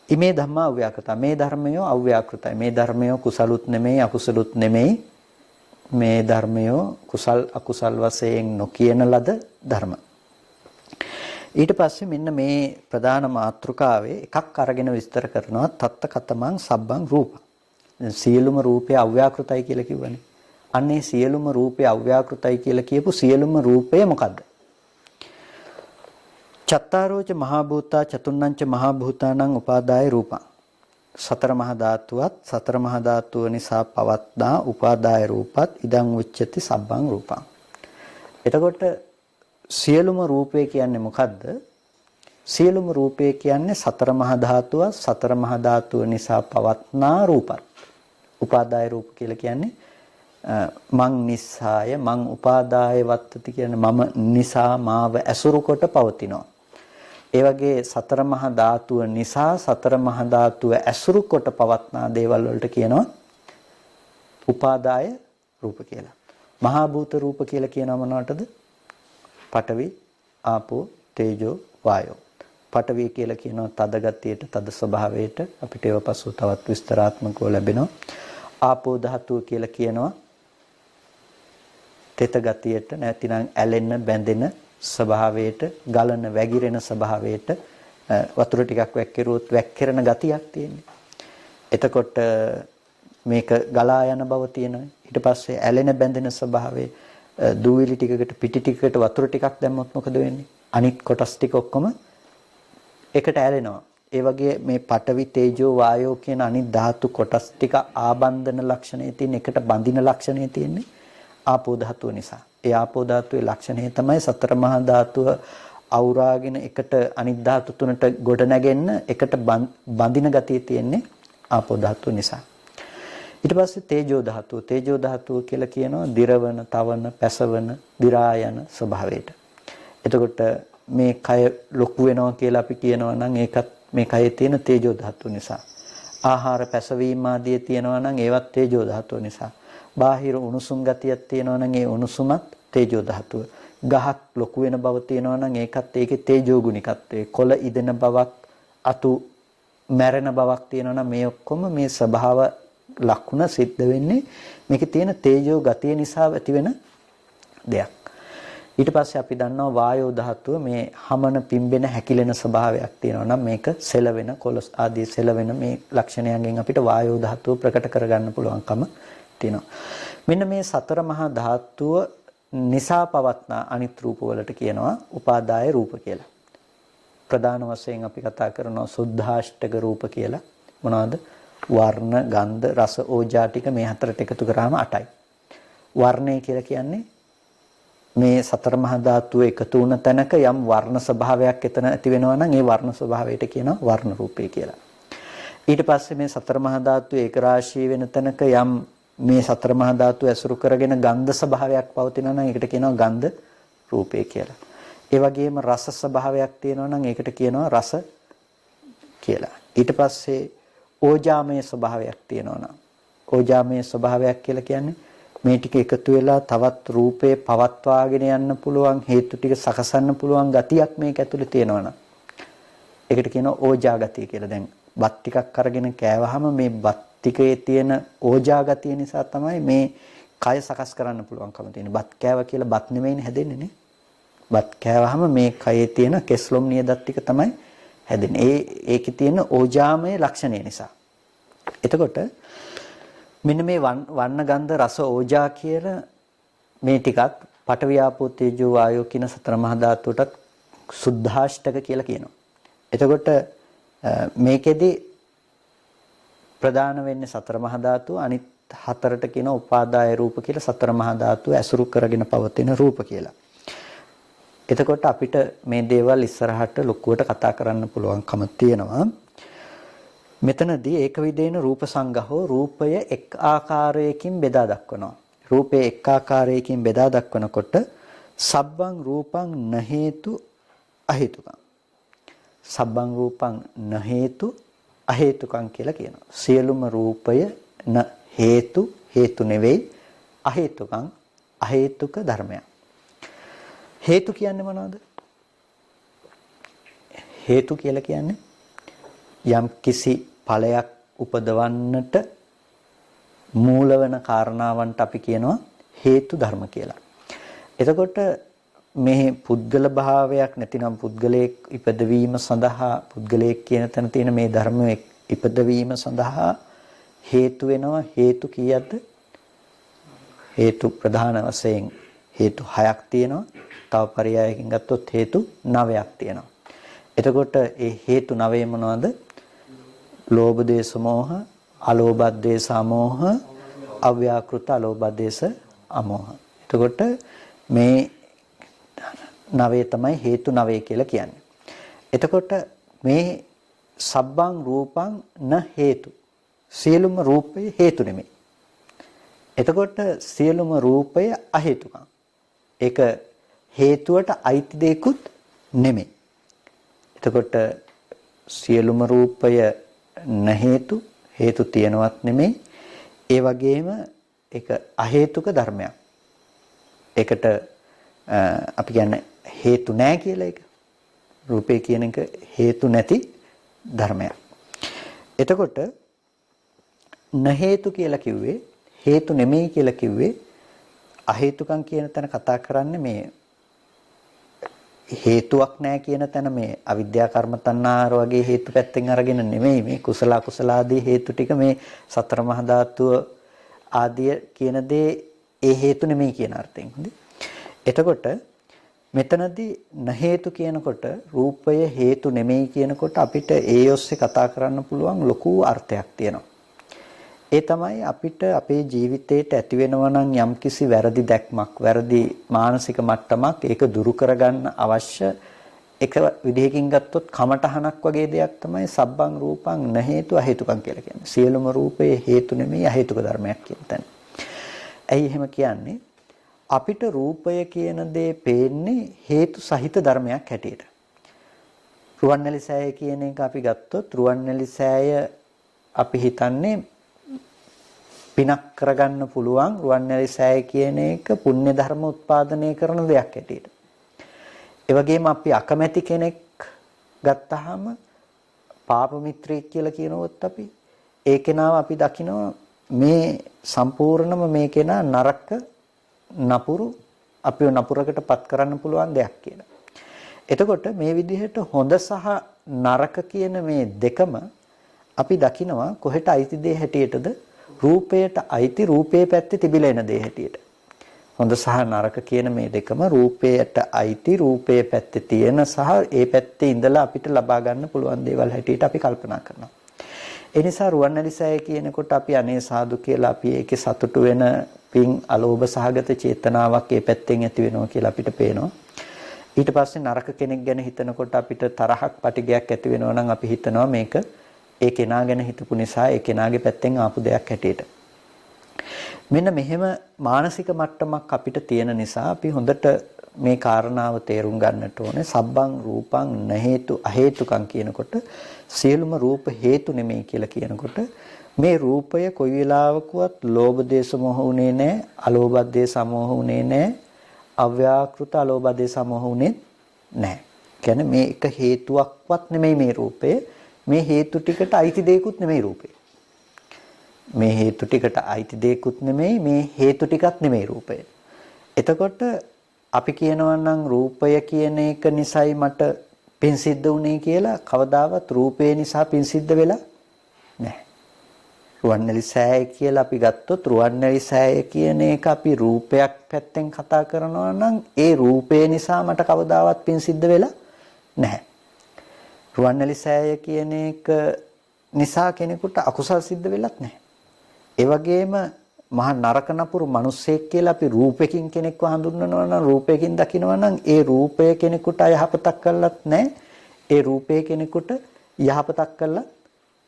ඉමේ ධම්මා අව්‍යාකතා. මේ ධර්මය අව්‍යාකෘතයි. මේ ධර්මය කුසලුත් නෙමෙයි, අකුසලුත් නෙමෙයි. මේ ධර්මය කුසල් අකුසල් වශයෙන් නොකියන ලද ධර්ම. ඊට පස්සේ මෙන්න මේ ප්‍රධාන මාතෘකාවේ එකක් අරගෙන විස්තර කරනවා තත්ත කතමං සබ්බං රූප. සියලුම රූපය අව්‍යාකෘතයි කියලා කිව්වනේ. අන්නේ සියලුම රූපය අව්‍යාකෘතයි කියලා කියපු සියලුම රූපය මොකද්ද? චත්තාරෝච මහා භූතා චතුන්නංච මහා භූතානං උපාදාය රූපං. සතර මහා ධාතුවත් සතර මහා ධාතුව නිසා පවත්නා උපාදාය රූපත් ඉදං උච්චති සබ්බං රූපං. එතකොට සියලුම රූපය කියන්නේ මොකද්ද? සියලුම රූපය කියන්නේ සතර මහා ධාතුව සතර මහා ධාතුව නිසා පවත්නා රූපත්. උපාදාය රූප කියලා කියන්නේ මං නිස්සාය මං උපාදාය වත්තති කියන්නේ මම නිසා මාව ඇසුරු කොට පවතිනවා. ඒ වගේ සතර මහා ධාතුව නිසා සතර මහා ධාතුව ඇසුරු කොට පවත්නා දේවල් වලට කියනවා උපාදාය රූප කියලා. මහා භූත රූප කියලා කියනවා මොනවටද? පඨවි, ආපෝ, තේජෝ, වායෝ. පඨවි කියලා කියනවා තද ගතියට, තද ස්වභාවයට. අපිට ඒව පසු තවත් විස්තරාත්මකව ලැබෙනවා. ආපෝ ධාතුව කියලා කියනවා තෙත ගතියට, නැතිනම් ඇලෙන, බැඳෙන ස්වභාවයට, ගලන, වැగిරෙන ස්වභාවයට. වතුර ටිකක් වැක්කිරුවොත් වැක්කිරෙන ගතියක් තියෙන්නේ. එතකොට මේක ගලා යන බව තියෙනවා. ඊට පස්සේ ඇලෙන, බැඳෙන ස්වභාවයේ දූවිලි ටිකකට පිටි ටිකකට වතුර ටිකක් දැම්මොත් මොකද වෙන්නේ? අනිත් කොටස් ටික ඔක්කොම එකට ඇලෙනවා. ඒ වගේ මේ පඨවි, තේජෝ, වායෝ කියන අනිත් ධාතු කොටස් ටික ආබන්ධන ලක්ෂණයේ තියෙන, එකට බඳින ලක්ෂණයේ තියෙන්නේ ආපෝ ධාතුව නිසා. ඒ ආපෝ ධාතුවේ ලක්ෂණය තමයි සතර මහා ධාතුව අවුරාගෙන එකට අනිත් ධාතු තුනට ගොඩ නැගෙන්න එකට බඳින ගතිය තියෙන්නේ ආපෝ ධාතුව නිසා. ඊට පස්සේ තේජෝ ධාතුව. තේජෝ ධාතුව කියලා කියනවා දිරවන, තවන, පැසවන, දිරා යන ස්වභාවයට. එතකොට මේ කය ලොකු වෙනවා කියලා අපි කියනවා නම් ඒකත් මේ කයේ තියෙන තේජෝ ධාතුව නිසා. ආහාර පැසවීම ආදී තියෙනවා නම් ඒවත් තේජෝ ධාතුව නිසා. බාහිර උණුසුම් ගතියක් තියෙනවා නම් ඒ උණුසුමත් තේජෝ ධාතුව. ගහක් ලොකු වෙන බව තියෙනවා නම් ඒකත් ඒකේ තේජෝ ගුණිකත්වය. කොළ ඉදෙන බවක්, අතු මැරෙන බවක් තියෙනවා නම් මේ ඔක්කොම මේ ස්වභාව ලක්ෂණ සිද්ධ වෙන්නේ මේකේ තියෙන තේජෝ ගතිය නිසා ඇතිවෙන දෙයක්. ඊට පස්සේ අපි දන්නවා වායෝ ධාතුව මේ හමන පිම්බෙන හැකිලෙන ස්වභාවයක් තියෙනවා නම් මේක සෙලවෙන කොළස් ආදී සෙලවෙන මේ ලක්ෂණයන්ගෙන් අපිට වායෝ ධාතුව ප්‍රකට කරගන්න පුළුවන්කම තියෙනවා. මෙන්න මේ සතර මහා ධාතුව නිසා පවත්නා අනිත් රූප වලට කියනවා උපාදාය රූප කියලා. ප්‍රධාන වශයෙන් අපි කතා කරනවා සුද්ධාෂ්ටක රූප කියලා. මොනවාද? වර්ණ, ගන්ධ, රස, ඕජා ටික මේ හතරට එකතු කරාම 8යි. වර්ණය කියලා කියන්නේ මේ සතර මහා ධාතුව එකතු වුණ තැනක යම් වර්ණ ස්වභාවයක් එතන ඇති වෙනවා නම් ඒ වර්ණ ස්වභාවයට කියනවා වර්ණ රූපය කියලා. ඊට පස්සේ මේ සතර මහා ධාතුව ඒක රාශී වෙන තැනක යම් මේ සතර මහා ධාතුව ඇසුරු කරගෙන ගන්ධ ස්වභාවයක් පවතිනවා නම් ඒකට කියනවා ගන්ධ රූපය කියලා. ඒ වගේම රස ස්වභාවයක් තියෙනවා නම් ඒකට කියනවා රස කියලා. ඊට පස්සේ ඕජාමය ස්වභාවයක් තියෙනවා නම් ඕජාමය ස්වභාවයක් කියලා කියන්නේ මේ ටික එකතු වෙලා තවත් රූපේ පවත්වාගෙන යන්න පුළුවන් හේතු ටික සකසන්න පුළුවන් ගතියක් මේක ඇතුලේ තියෙනවා නම් ඒකට කියනවා ඕජා ගතිය කියලා. දැන් බත් ටිකක් අරගෙන කෑවහම මේ බත් ටිකේ තියෙන ඕජා ගතිය නිසා තමයි මේ කය සකස් කරන්න පුළුවන්කම තියෙන්නේ. බත් කෑවා කියලා බත් නෙමෙයිනේ හැදෙන්නේ නේ. බත් කෑවහම මේ කයේ තියෙන කෙස්ලොම් නියදත් ටික තමයි හැදෙන්නේ. ඒකේ තියෙන ඕජාමය ලක්ෂණය නිසා. එතකොට මෙන්න මේ වර්ණ ගන්ධ රස ඕජා කියලා මේ ටිකත් පඨවි ආපෝ තේජෝ වායෝ කියන සතර මහා ධාතුවටත් සුද්ධාෂ්ටක කියලා කියනවා. එතකොට මේකෙදි ප්‍රධාන වෙන්නේ සතර මහා ධාතුව, අනිත් හතරට කියන උපාදාය රූප කියලා සතර මහා ධාතුව ඇසුරු කරගෙන පවතින රූප කියලා. එතකොට අපිට මේ දේවල් ඉස්සරහට ලොකුවට කතා කරන්න පුළුවන්කම තියෙනවා. මෙතනදී ඒක විදේන රූප සංගහෝ රූපය එක් ආකාරයකින් බෙදා දක්වනවා. රූපය එක් ආකාරයකින් බෙදා දක්වනකොට සබ්බං රූපං න හේතු අහේතුකං. සබ්බං රූපං න හේතු අහේතුකං කියලා කියනවා. සියලුම රූපය න හේතු හේතු නෙවෙයි අහේතුකං අහේතුක ධර්මයක්. හේතු කියන්නේ මොනවද? හේතු කියලා කියන්නේ යම් කිසි ඵලයක් උපදවන්නට මූල වෙන කාරණාවන්ට අපි කියනවා හේතු ධර්ම කියලා. එතකොට මේ පුද්ගල භාවයක් නැතිනම් පුද්ගලයෙක් ඉපදවීම සඳහා පුද්ගලයෙක් කියන තැන තියෙන මේ ධර්ම ඉපදවීම සඳහා හේතු වෙනවා. හේතු කීයක්ද? හේතු ප්‍රධාන වශයෙන් හේතු 6ක් තියෙනවා. තව පරයයකින් ගත්තොත් හේතු 9ක් තියෙනවා. එතකොට ඒ හේතු 9 මොනවද? ලෝභ දේශ මොහ, අලෝභ දේශ අමෝහ, අව්‍යාකෘත අලෝභ දේශ අමෝහ. එතකොට මේ 9 තමයි හේතු 9 කියලා කියන්නේ. එතකොට මේ සබ්බං රූපං න හේතු. සියලුම රූපය හේතු නෙමෙයි. එතකොට සියලුම රූපය අහේතුකම්. ඒක හේතුවට අයිති දෙයක්ුත් නෙමෙයි. එතකොට සියලුම රූපය න හේතු හේතු තියනවත් නෙමෙයි. ඒ වගේම ඒක අහේතුක ධර්මයක්. ඒකට අපි කියන්නේ හේතු නැහැ කියලා එක. රූපේ කියන එක හේතු නැති ධර්මයක්. එතකොට න හේතු කියලා කිව්වේ හේතු නෙමෙයි කියලා කිව්වේ අහේතුකම් කියන තැන කතා කරන්නේ මේ හේතුවක් නැහැ කියන තැන මේ අවිද්‍යා කර්ම තණ්හාර වගේ හේතු පැත්තෙන් අරගෙන නෙමෙයි මේ කුසල අකුසල ආදී හේතු ටික මේ සතර මහා ධාතුව ආදී කියන දේ ඒ හේතු නෙමෙයි කියන අර්ථයෙන්. හොඳයි. එතකොට මෙතනදී න හේතු කියනකොට රූපය හේතු නෙමෙයි කියනකොට අපිට ඒ ඔස්සේ කතා කරන්න පුළුවන් ලොකු අර්ථයක් තියෙනවා. ඒ තමයි අපිට අපේ ජීවිතේට ඇති වෙනවා නම් යම්කිසි වැරදි දැක්මක්, වැරදි මානසික මට්ටමක් ඒක දුරු කරගන්න අවශ්‍ය එක විදිහකින් ගත්තොත් කමටහනක් වගේ දෙයක් තමයි සබ්බං රූපං න හේතු අහේතුකම් කියලා කියන්නේ. සියලුම රූපේ හේතු නෙමෙයි අහේතුක ධර්මයක් කියන තැන. ඇයි එහෙම කියන්නේ? අපිට රූපය කියන දේ පේන්නේ හේතු සහිත ධර්මයක් හැටියට. රුවන්වැලි සෑය කියන එක අපි ගත්තොත් රුවන්වැලි සෑය අපි හිතන්නේ පිනක් කරගන්න පුළුවන් රුවන්වැලි සෑය කියන එක පුණ්‍ය ධර්ම උත්පාදනය කරන දෙයක් හැටියට. ඒ වගේම අපි අකමැති කෙනෙක් ගත්තාම පාප මිත්‍රයෙක් කියලා කියනොත් අපි ඒ කෙනාව අපි දකිනවා මේ සම්පූර්ණම මේ කෙනා නරක නපුරු අපිව නපුරකටපත් කරන්න පුළුවන් දෙයක් කියලා. එතකොට මේ විදිහට හොඳ සහ නරක කියන මේ දෙකම අපි දකිනවා කොහෙට අයිති දේ හැටියටද? රූපයට අයිති රූපයේ පැත්තේ තිබිලා එන දේ හැටියට. හොඳ සහ නරක කියන මේ දෙකම රූපයට අයිති රූපයේ පැත්තේ තියෙන සහ ඒ පැත්තේ ඉඳලා අපිට ලබා ගන්න පුළුවන් දේවල් හැටියට අපි කල්පනා කරනවා. ඒ නිසා රුවන්වැලිසෑය කියනකොට අපි අනේ සාදු කියලා අපි ඒකේ සතුටු වෙන පින් අලෝභ සහගත චේතනාවක් ඒ පැත්තෙන් ඇති වෙනවා කියලා අපිට පේනවා. ඊට පස්සේ නරක කෙනෙක් ගැන හිතනකොට අපිට තරහක් පටිගයක් ඇති වෙනවා නම් අපි හිතනවා මේක ඒ කෙනා ගැන හිතපු නිසා ඒ කෙනාගේ පැත්තෙන් ආපු දෙයක් හැටියට. මෙන්න මෙහෙම මානසික මට්ටමක් අපිට තියෙන නිසා අපි හොඳට මේ කාරණාව තේරුම් ගන්නට ඕනේ. සබ්බං රූපං න හේතු අහේතුකං කියනකොට සියලුම රූප හේතු නෙමෙයි කියලා කියනකොට මේ රූපය කොයි වෙලාවකවත් ලෝභ දේශ මොහ උනේ නැහැ, අලෝභ දේශ සමෝහ උනේ නැහැ, අව්‍යාකෘත අලෝභ දේශ සමෝහ උනේ නැහැ. කියන්නේ මේ එක හේතුවක්වත් නෙමෙයි මේ රූපය. මේ හේතු ටිකට අයිති දෙයක්ුත් නෙමෙයි රූපය. මේ හේතු ටිකට අයිති දෙයක්ුත් නෙමෙයි, මේ හේතු ටිකක් නෙමෙයි රූපය. එතකොට අපි කියනවා නම් රූපය කියන එක නිසයි මට පින් සිද්ධ වුනේ කියලා කවදාවත් රූපේ නිසා පින් සිද්ධ වෙලා නැහැ. රුවන්වැලිසෑය කියලා අපි ගත්තොත් රුවන්වැලිසෑය කියන එක අපි රූපයක් පැත්තෙන් කතා කරනවා නම් ඒ රූපේ නිසා මට කවදාවත් පින් සිද්ධ වෙලා නැහැ. රුවන්වැලිසෑය කියන එක නිසා කෙනෙකුට අකුසල් සිද්ධ වෙලත් නැහැ. ඒ වගේම මහා නරක නපුරු මිනිස්සෙක් කියලා අපි රූපෙකින් කෙනෙක්ව හඳුන්වනවා නම් රූපයකින් දකිනවා නම් ඒ රූපය කෙනෙකුට යහපතක් කළත් නැහැ. ඒ රූපය කෙනෙකුට යහපතක් කළත්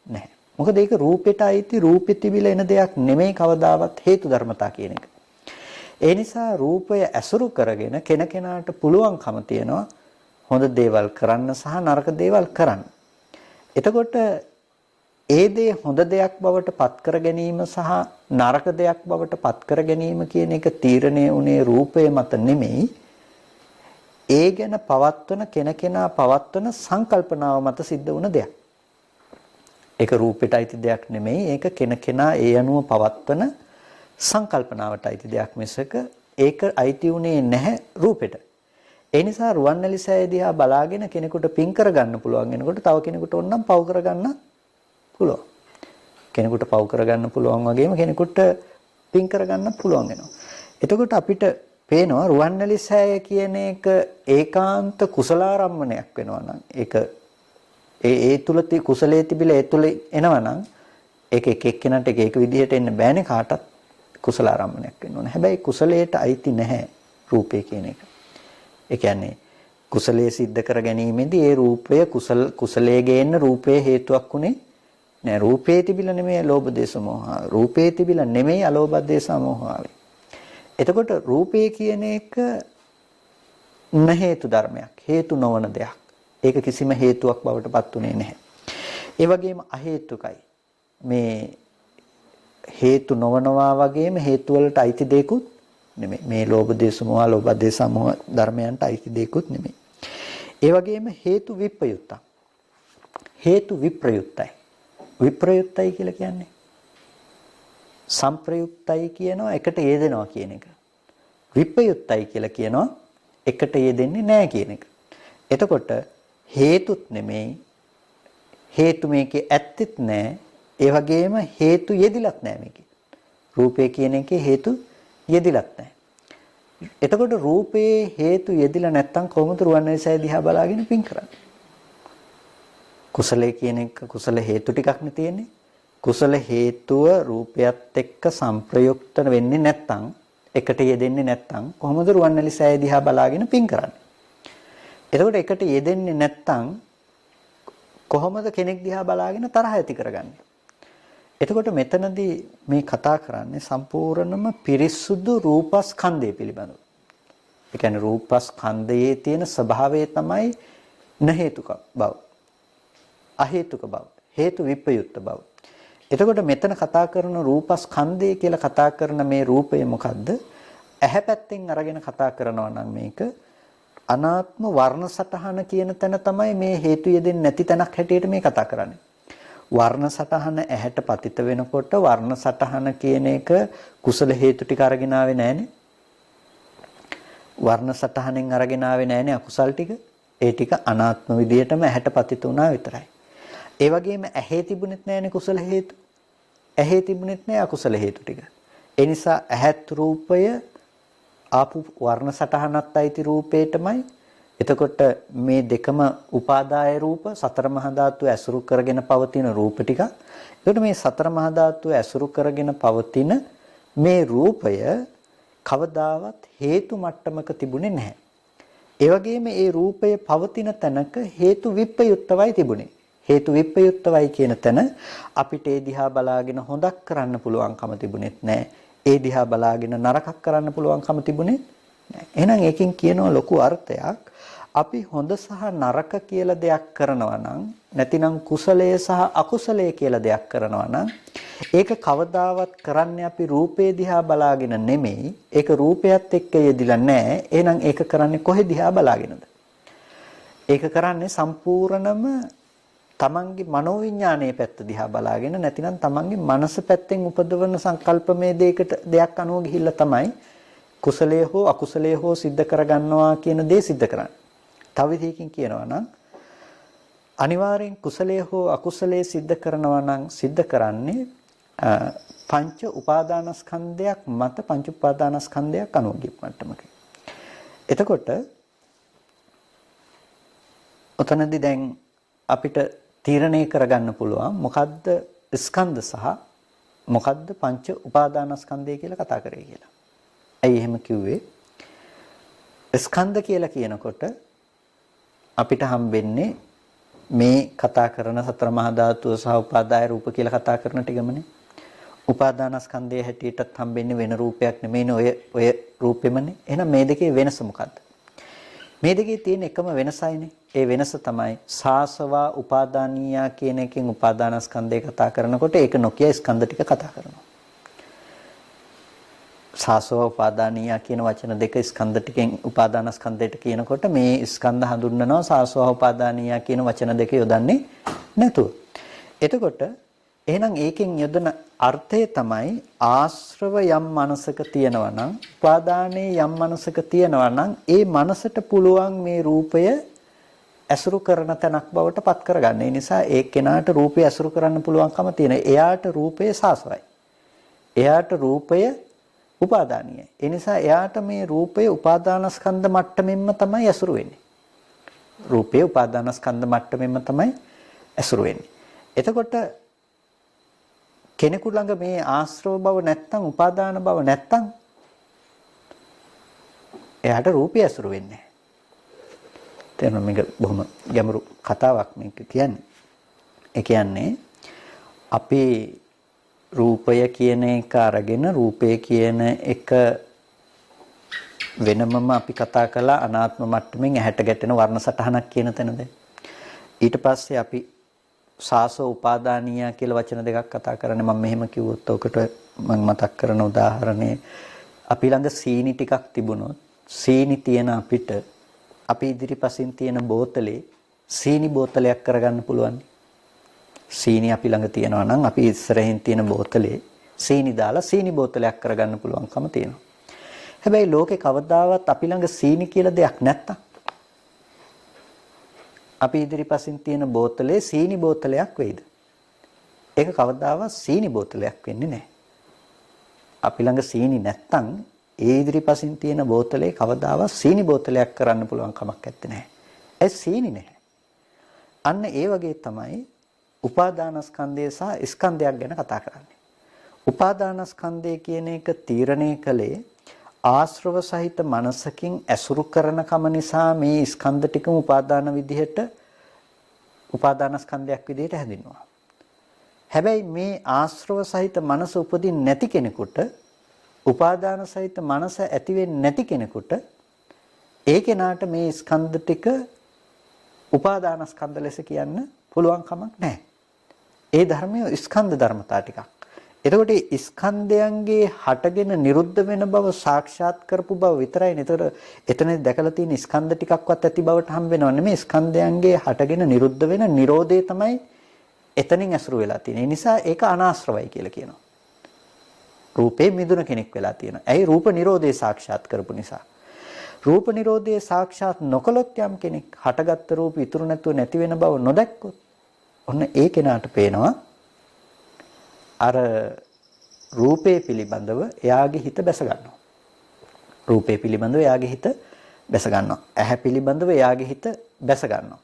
නැහැ. මොකද ඒක රූපෙට අයිති රූපෙ තිබිලා එන දෙයක් නෙමෙයි කවදාවත් හේතු ධර්මතා කියන එක. ඒ නිසා රූපය ඇසුරු කරගෙන කෙනකෙනාට පුළුවන්කම තියෙනවා හොඳ දේවල් කරන්න සහ නරක දේවල් කරන්න. එතකොට ඒ දේ හොඳ දෙයක් බවට පත් කර ගැනීම සහ නරක දෙයක් බවට පත් කර ගැනීම කියන එක තීරණය උනේ රූපය මත නෙමෙයි. ඒ ගැන පවත්වන කෙනකෙනා පවත්වන සංකල්පනාව මත සිද්ධ වුණ දෙයක්. ඒක රූපෙට අයිති දෙයක් නෙමෙයි. ඒක කෙනකෙනා ඒ අනුව පවත්වන සංකල්පනාවට අයිති දෙයක් මිසක ඒක අයිති උනේ නැහැ රූපෙට. ඒ නිසා රුවන්වැලිසෑය දිහා බලාගෙන කෙනෙකුට පින් කරගන්න පුළුවන් වෙනකොට තව කෙනෙකුට ඕනනම් පව් කරගන්න පුළුවන්. කෙනෙකුට පව් කරගන්න පුළුවන් වගේම කෙනෙකුට පින් කරගන්න පුළුවන් වෙනවා. එතකොට අපිට පේනවා රුවන්වැලිසෑය කියන එක ඒකාන්ත කුසලාරම්මණයක් වෙනවා නම් ඒක ඒ තුල කුසලයේ තිබිලා ඒ තුල එනවා නම් ඒක එක එක්කෙනාට එක විදිහට එන්න බෑනේ කාටත් කුසලාරම්මණයක් වෙන්න ඕන. හැබැයි කුසලයට අයිති නැහැ රූපේ කියන එක. ඒ කියන්නේ කුසලයේ සිද්ධ කර ගැනීමේදී ඒ රූපය කුසලයේ ගේන්න රූපයේ හේතුවක් උනේ නෑ. රූපේ තිබිලා නෙමෙයි ලෝභ දේශ මොහ. රූපේ තිබිලා නෙමෙයි අලෝභ දේශ මොහ ආවේ. එතකොට රූපේ කියන එක න හේතු ධර්මයක්. හේතු නොවන දෙයක්. ඒක කිසිම හේතුවක් බවට පත් උනේ නැහැ. ඒ වගේම අහේතුකයි. මේ හේතු නොවනවා වගේම හේතු වලට අයිති දෙයක්ුත් නෙමෙයි. මේ ලෝභ දේශ මොහ ලෝභ දේශ මොහ ධර්මයන්ට අයිති දෙයක්ුත් නෙමෙයි. ඒ වගේම හේතු විප්‍රයුක්තයි. හේතු විප්‍රයුක්තයි. විප්‍රයුක්තයි කියලා කියන්නේ සංප්‍රයුක්තයි කියනවා එකට යෙදෙනවා කියන එක. විප්‍රයුක්තයි කියලා කියනවා එකට යෙදෙන්නේ නැහැ කියන එක. එතකොට හේතුත් නෙමෙයි හේතු මේකේ ඇත්තෙත් නැහැ. ඒ වගේම හේතු යෙදිලත් නැහැ මේකේ. රූපේ කියන එකේ හේතු යෙදිලත් නැහැ. එතකොට රූපේ හේතු යෙදිලා නැත්තම් කොහොමද රුවන්වැලිසෑය දිහා බලාගෙන පින් කරන්නේ? කුසලයේ කියන එක කුසල හේතු ටිකක් නේ තියෙන්නේ. කුසල හේතුව රූපයත් එක්ක සංප්‍රයුක්ත වෙන්නේ නැත්තම් එකට යෙදෙන්නේ නැත්තම් කොහොමද රුවන්වැලිසෑය දිහා බලාගෙන පින් කරන්නේ? එතකොට එකට යෙදෙන්නේ නැත්තම් කොහොමද කෙනෙක් දිහා බලාගෙන තරහ ඇති කරගන්නේ? එතකොට මෙතනදී මේ කතා කරන්නේ සම්පූර්ණම පිරිසුදු රූපස්කන්ධය පිළිබඳව. ඒ කියන්නේ රූපස්කන්ධයේ තියෙන ස්වභාවය තමයි න හේතුක බව. අහේතුක බව. හේතු විප්‍රයුක්ත බව. එතකොට මෙතන කතා කරන රූපස්කන්ධය කියලා කතා කරන මේ රූපය මොකද්ද? ඇහැ පැත්තෙන් අරගෙන කතා කරනවා නම් මේක අනාත්ම වර්ණ සටහන කියන තැන තමයි මේ හේතු යෙදෙන්නේ නැති තැනක් හැටියට මේ කතා කරන්නේ. වර්ණ සටහන ඇහැට පතිත වෙනකොට වර්ණ සටහන කියන එක කුසල හේතු ටික අරගෙන ආවේ නැහනේ. වර්ණ සටහනෙන් අරගෙන ආවේ නැහැනේ අකුසල් ටික. ඒ ටික අනාත්ම විදියටම ඇහැට පතිත වුණා විතරයි. ඒ වගේම ඇහි තිබුණෙත් නැහැනේ කුසල හේතු. ඇහි තිබුණෙත් නැහැ අකුසල හේතු ටික. ඒ නිසා ඇහත් රූපය ආපු වර්ණ සටහනත් අයිති රූපේටමයි. එතකොට මේ දෙකම උපාදාය රූප සතර මහා ධාතු ඇසුරු කරගෙන පවතින රූප ටික. එතකොට මේ සතර මහා ධාතු ඇසුරු කරගෙන පවතින මේ රූපය කවදාවත් හේතු මට්ටමක තිබුණේ නැහැ. ඒ වගේම ඒ රූපය පවතින තැනක හේතු විප්‍රයුක්තවයි තිබුණේ. හේතු විප්‍රයුක්තවයි කියන තැන අපිට ඒ දිහා බලාගෙන හොඳක් කරන්න පුළුවන්කම තිබුණෙත් නැහැ. ඒ දිහා බලාගෙන නරකක් කරන්න පුළුවන්කම තිබුණේ නැහැ. එහෙනම් ඒකෙන් කියනවා ලොකු අර්ථයක්. අපි හොඳ සහ නරක කියලා දෙයක් කරනවා නම් නැතිනම් කුසලය සහ අකුසලය කියලා දෙයක් කරනවා නම් ඒක කවදාවත් කරන්නේ අපි රූපේ දිහා බලාගෙන නෙමෙයි. ඒක රූපයත් එක්ක යෙදිලා නැහැ. එහෙනම් ඒක කරන්නේ කොහෙ දිහා බලාගෙනද? ඒක කරන්නේ සම්පූර්ණම තමන්ගේ මනෝවිඤ්ඤාණයේ පැත්ත දිහා බලාගෙන නැතිනම් තමන්ගේ මනස පැත්තෙන් උපදවන සංකල්පමේ දෙයක් අනුව ගිහිල්ලා තමයි කුසලයේ හෝ අකුසලයේ හෝ සිද්ධ කරගන්නවා කියන දේ සිද්ධ කරන්නේ. තව විදිහකින් කියනවා නම් අනිවාර්යෙන් කුසලයේ හෝ අකුසලයේ සිද්ධ කරනවා නම් සිද්ධ කරන්නේ පංච උපාදානස්කන්ධයක් මත පංච උපාදානස්කන්ධයක් අනුව ගිප්පට්ටමක. එතකොට ඔතනදී දැන් අපිට තීරණය කරගන්න පුළුවන් මොකද්ද ස්කන්ධ සහ මොකද්ද පංච උපාදානස්කන්ධය කියලා කතා කරේ කියලා. ඇයි එහෙම කිව්වේ? ස්කන්ධ කියලා කියනකොට අපිට හම්බෙන්නේ මේ කතා කරන සතර මහා ධාතුව සහ උපාදාය රූප කියලා කතා කරන ටිකමනේ. උපාදානස්කන්ධයේ හැටියටත් හම්බෙන්නේ වෙන රූපයක් නෙමෙයිනේ ඔය රූපෙමනේ. එහෙනම් මේ දෙකේ වෙනස මොකද්ද? මේ දෙකේ තියෙන එකම වෙනසයිනේ. ඒ වෙනස තමයි සාසවා උපාදානීයා කියන එකෙන් උපාදානස්කන්ධය කතා කරනකොට ඒක නොකිය ස්කන්ධ ටික කතා කරනවා. සාසවා උපාදානීයා කියන වචන දෙක ස්කන්ධ ටිකෙන් උපාදානස්කන්ධයට කියනකොට මේ ස්කන්ධ හඳුන්වනවා සාසවා උපාදානීයා කියන වචන දෙක යොදන්නේ නැතුව. එතකොට එහෙනම් ඒකෙන් යොදන අර්ථය තමයි ආශ්‍රව යම් මනසක තියෙනවා නම් උපාදානයේ යම් මනසක තියෙනවා නම් ඒ මනසට පුළුවන් මේ රූපය ඇසුරු කරන තැනක් බවට පත් කරගන්න. ඒ නිසා ඒ කෙනාට රූපය ඇසුරු කරන්න පුළුවන්කම තියෙන. එයාට රූපය සාසවයි. එයාට රූපය උපාදානීයයි. ඒ නිසා එයාට මේ රූපය උපාදානස්කන්ධ මට්ටමින්ම තමයි ඇසුරු වෙන්නේ. රූපය උපාදානස්කන්ධ මට්ටමින්ම තමයි ඇසුරු වෙන්නේ. එතකොට කෙනෙකු ළඟ මේ ආශ්‍රව බව නැත්තම් උපාදාන බව නැත්තම් එයාට රූපය ඇසුරු වෙන්නේ නැහැ. තේරෙනවද? මේක බොහොම ගැඹුරු කතාවක් මේක කියන්නේ. ඒ කියන්නේ අපි රූපය කියන එක අරගෙන රූපය කියන එක වෙනමම අපි කතා කළා අනාත්ම මට්ටමින් ඇහැට ගැටෙන වර්ණ සටහනක් කියන තැනද. ඊට පස්සේ අපි සාසෝ උපාදානීය කියලා වචන දෙකක් කතා කරන්නේ. මම මෙහෙම කිව්වොත් ඔකට මම මතක් කරන උදාහරණේ අපි ළඟ සීනි ටිකක් තිබුණොත් සීනි තියෙන අපිට අපි ඉදිරිපසින් තියෙන බෝතලේ සීනි බෝතලයක් කරගන්න පුළුවන්. සීනි අපි ළඟ තියෙනවා නම් අපි ඉස්සරහින් තියෙන බෝතලේ සීනි දාලා සීනි බෝතලයක් කරගන්න පුළුවන්කම තියෙනවා. හැබැයි ලෝකේ කවදාවත් අපි ළඟ සීනි කියලා දෙයක් නැත්තම් අපි ඉදිරිපසින් තියෙන බෝතලේ සීනි බෝතලයක් වෙයිද? ඒක කවදාවත් සීනි බෝතලයක් වෙන්නේ නැහැ. අපි ළඟ සීනි නැත්තම් ඒ ඉදිරිපසින් තියෙන බෝතලේ කවදාවත් සීනි බෝතලයක් කරන්න පුළුවන් කමක් නැත්තේ. ඒ සීනි නැහැ. අන්න ඒ වගේ තමයි උපාදානස්කන්ධය සහ ස්කන්ධයක් ගැන කතා කරන්නේ. උපාදානස්කන්ධය කියන එක තීරණය කළේ ආශ්‍රව සහිත මනසකින් ඇසුරු කරන කම නිසා මේ ස්කන්ධ ටිකම උපාදාන විදිහට උපාදානස්කන්ධයක් විදිහට හැදින්නවා. හැබැයි මේ ආශ්‍රව සහිත මනස උපදින් නැති කෙනෙකුට උපාදාන සහිත මනස ඇති වෙන්නේ නැති කෙනෙකුට ඒ කෙනාට මේ ස්කන්ධ ටික උපාදානස්කන්ධ ලෙස කියන්න පුළුවන් කමක් නැහැ. ඒ ධර්මයේ ස්කන්ධ ධර්මතා ටිකක්. එතකොට මේ ස්කන්ධයන්ගේ හටගෙන නිරුද්ධ වෙන බව සාක්ෂාත් කරපු බව විතරයි. එතකොට එතනදී දැකලා තියෙන ස්කන්ධ ටිකක්වත් ඇති බවට හම්බ වෙනව නෙමෙයි. ස්කන්ධයන්ගේ හටගෙන නිරුද්ධ වෙන Nirodhe තමයි එතනින් ඇසුරු වෙලා තියෙන්නේ. ඒ නිසා ඒක අනාශ්‍රවයි කියලා කියනවා. රූපේ මිදුන කෙනෙක් වෙලා තියෙනවා. ඇයි? රූප Nirodhe සාක්ෂාත් කරපු නිසා. රූප නිරෝධයේ සාක්ෂාත් නොකළොත් යම් කෙනෙක් හටගත්තු රූප ඉතුරු නැතුව නැති වෙන බව නොදැක්කොත් ඔන්න ඒ කෙනාට පේනවා අර රූපේ පිළිබඳව එයාගේ හිත බැස ගන්නවා. රූපේ පිළිබඳව එයාගේ හිත බැස ගන්නවා. ඇහැ පිළිබඳව එයාගේ හිත බැස ගන්නවා.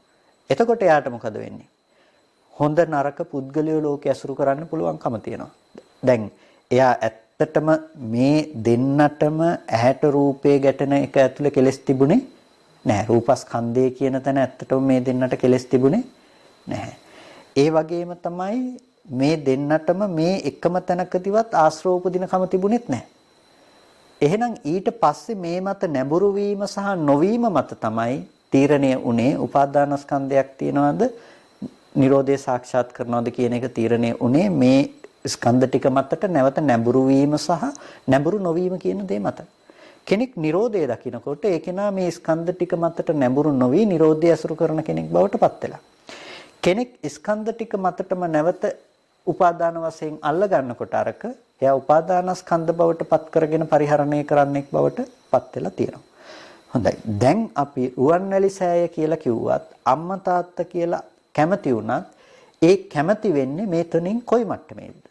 එතකොට එයාට මොකද වෙන්නේ? හොඳ නරක පුද්ගලයෝ ලෝකේ ඇසුරු කරන්න පුළුවන්කම තියෙනවා. දැන් එයා ඇත්තටම මේ දෙන්නටම ඇහැට රූපේ ගැටෙන එක ඇතුලේ කෙලස් තිබුණේ නැහැ. රූපස්කන්ධය කියන තැන ඇත්තටම මේ දෙන්නට කෙලස් තිබුණේ නැහැ. ඒ වගේම තමයි මේ දෙන්නටම මේ එකම තැනකදීවත් ආශ්‍රව උපදිනකම තිබුණෙත් නැහැ. එහෙනම් ඊට පස්සේ මේ මත නැඹුරු වීම සහ නොවීම මත තමයි තීරණය උනේ උපාදානස්කන්ධයක් තියනවාද නිරෝධය සාක්ෂාත් කරනවාද කියන එක තීරණය උනේ මේ ස්කන්ධ ටික මතට නැවත නැඹුරු වීම සහ නැඹුරු නොවීම කියන දේ මත. කෙනෙක් නිරෝධය දකිනකොට ඒ කෙනා මේ ස්කන්ධ ටික මතට නැඹුරු නොවි නිරෝධය අසුරු කරන කෙනෙක් බවට පත් වෙලා. කෙනෙක් ස්කන්ධ ටික මතටම නැවත උපාදාන වශයෙන් අල්ල ගන්නකොට අරක එයා උපාදානස්කන්ධ බවට පත් කරගෙන පරිහරණය කරන්නෙක් බවට පත් වෙලා තියෙනවා. හොඳයි. දැන් අපි රුවන්වැලි සෑය කියලා කිව්වත් අම්මා තාත්තා කියලා කැමති වුණත් ඒ කැමති වෙන්නේ මෙතනින් කොයි මට්ටමේද?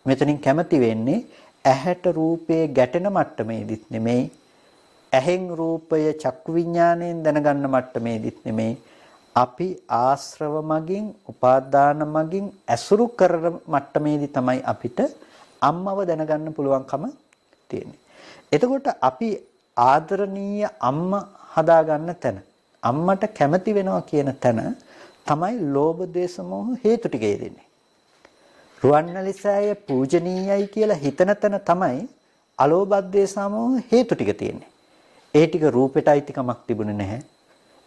මෙතනින් කැමති වෙන්නේ ඇහැට රූපයේ ගැටෙන මට්ටමේදීත් නෙමෙයි, ඇහෙන් රූපය චක්කු විඥාණයෙන් දැනගන්න මට්ටමේදීත් නෙමෙයි, අපි ආශ්‍රව මගින් උපාදාන මගින් ඇසුරු කරන මට්ටමේදී තමයි අපිට අම්මව දැනගන්න පුළුවන්කම තියෙන්නේ. එතකොට අපි ආදරණීය අම්මා හදාගන්න තැන, අම්මට කැමති වෙනවා කියන තැන තමයි ලෝභ දේශ මොහ හේතු ටික යෙදෙන්නේ. රුවන්වැලිසෑය පූජනීයයි කියලා හිතන තැන තමයි අලෝභ දේශ මොහ හේතු ටික තියෙන්නේ. ඒ ටික රූපෙට අයිතිකමක් තිබුණේ නැහැ.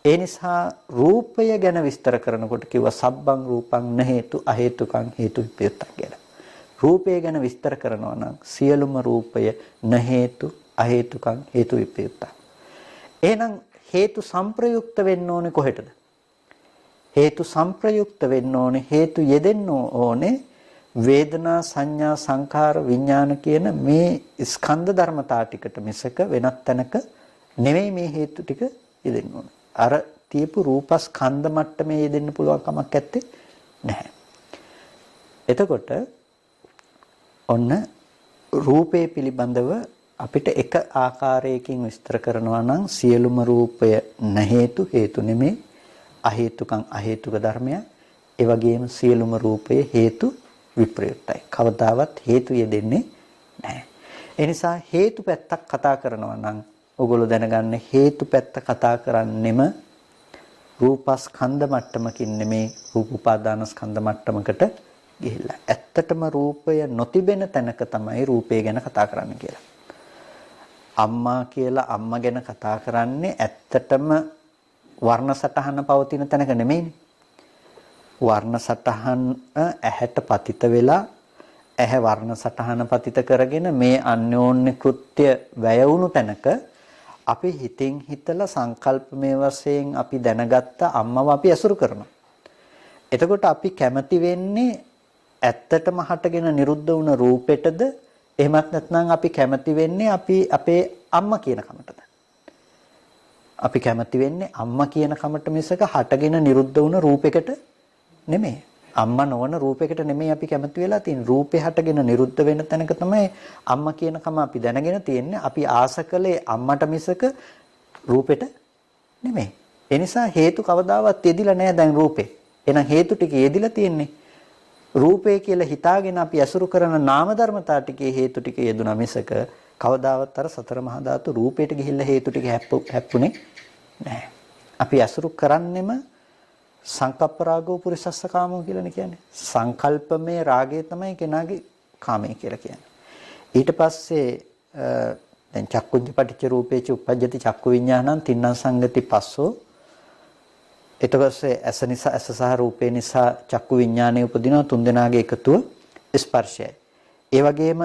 ඒ නිසා රූපය ගැන විස්තර කරනකොට කිව්වා සබ්බං රූපං න හේතු අහේතුකං හේතු විප්‍රයුක්තං කියලා. රූපය ගැන විස්තර කරනවා නම් සියලුම රූපය න හේතු අහේතුකං හේතු විප්‍රයුක්තං. එහෙනම් හේතු සංප්‍රයුක්ත වෙන්න ඕනේ කොහෙටද? හේතු සංප්‍රයුක්ත වෙන්න ඕනේ, හේතු යෙදෙන්න ඕනේ වේදනා සංඥා සංඛාර විඥාන කියන මේ ස්කන්ධ ධර්මතා ටිකට මිසක වෙනත් තැනක නෙවෙයි මේ හේතු ටික යෙදෙන්න ඕනේ. අර තියපු රූපස්කන්ධ මට්ටමේ යෙදෙන්න පුළුවන් කමක් නැත්තේ නැහැ. එතකොට ඔන්න රූපේ පිළිබඳව අපිට එක ආකාරයකින් විස්තර කරනවා නම් සියලුම රූපය න හේතු හේතු නෙමේ, අහේතුකං අහේතුක ධර්මය. ඒ වගේම සියලුම රූපය හේතු විප්‍රයුක්තයි. කවදාවත් හේතු යෙදෙන්නේ නැහැ. ඒ නිසා හේතු පැත්තක් කතා කරනවා නම් ඔගොල්ලෝ දැනගන්න හේතු පැත්ත කතා කරන්නෙම රූපස්කන්ධ මට්ටමකින් නෙමේ, රූප උපාදානස්කන්ධ මට්ටමකට ගිහිල්ලා. ඇත්තටම රූපය නොතිබෙන තැනක තමයි රූපය ගැන කතා කරන්න කියලා. අම්මා කියලා අම්මා ගැන කතා කරන්නේ ඇත්තටම වර්ණ සටහන පවතින තැනක නෙමෙයිනේ. වර්ණ සටහන ඇහැට පතිත වෙලා ඇහැ වර්ණ සටහන පතිත කරගෙන මේ අන්‍යෝන්‍ය කෘත්‍ය වැය වුණු තැනක අපි හිතින් හිතලා සංකල්පමය වශයෙන් අපි දැනගත්ත අම්මව අපි ඇසුරු කරනවා. එතකොට අපි කැමති වෙන්නේ ඇත්තටම හටගෙන නිරුද්ධ වුණ රූපෙටද, එහෙමත් නැත්නම් අපි කැමති වෙන්නේ අපි අපේ අම්මා කියන කමටද? අපි කැමති වෙන්නේ අම්මා කියන කමට මිසක හටගෙන නිරුද්ධ වුණ රූපයකට නෙමෙයි. අම්මා නොවන රූපයකට නෙමෙයි අපි කැමති වෙලා තියෙන්නේ. රූපේ හටගෙන නිරුද්ධ වෙන තැනක තමයි අම්මා කියන කම අපි දැනගෙන තියෙන්නේ. අපි ආස කළේ අම්මට මිසක රූපෙට නෙමෙයි. ඒ නිසා හේතු කවදාවත් යෙදිලා නැහැ දැන් රූපේ. එහෙනම් හේතු ටික යෙදිලා තියෙන්නේ රූපේ කියලා හිතාගෙන අපි අසුරු කරන නාම ධර්මතා ටිකේ හේතු ටික යෙදුනා මිසක කවදාවත් අර සතර මහා ධාතු රූපයට ගිහිල්ලා හේතු ටික හැප්පුණේ නැහැ. අපි අසුරු කරන්නෙම සංකප්ප රාගෝ පුරිසස්ස කාමෝ කියලානේ කියන්නේ. සංකල්පමේ රාගය තමයි කෙනාගේ කාමය කියලා කියන්නේ. ඊට පස්සේ දැන් චක්කුඤ්ඤ පටිච්ච රූපේච උප්පජ්ජති චක්කු විඤ්ඤාණං තින්නම් සංගති පස්සෝ. ඊට ඇස නිසා ඇස සහ රූපේ නිසා චක්කු විඤ්ඤාණය උපදිනවා, තුන් දෙනාගේ එකතුව ස්පර්ශයයි. ඒ වගේම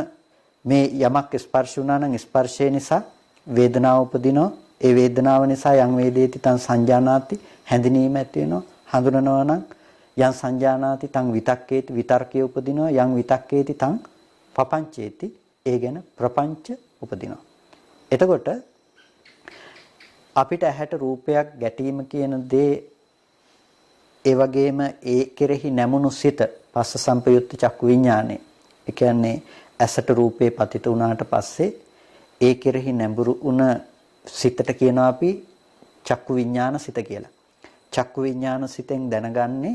මේ යමක් ස්පර්ශ වුණා නම් ස්පර්ශය නිසා වේදනාව උපදිනවා. ඒ වේදනාව නිසා යම් වේදේති තං සංජානාති හැඳිනීම ඇති වෙනවා. හඳුනනවා නම් යම් සංජානාති තං විතක්කේති විතර්කයේ උපදිනවා. යම් විතක්කේති තං පපංචේති ඒ ගැන ප්‍රපංච උපදිනවා. එතකොට අපිට ඇහැට රූපයක් ගැටීම කියන දේ ඒ වගේම ඒ කෙරෙහි නැමුණු සිත පස්ස සම්පයුක්ත චක්කු විඥානේ. ඒ කියන්නේ ඇසට රූපේ පතිත වුණාට පස්සේ ඒ කෙරෙහි නැඹුරු වුණ සිතට කියනවා අපි චක්කු විඥාන සිත කියලා. චක්කු විඥාන සිතෙන් දැනගන්නේ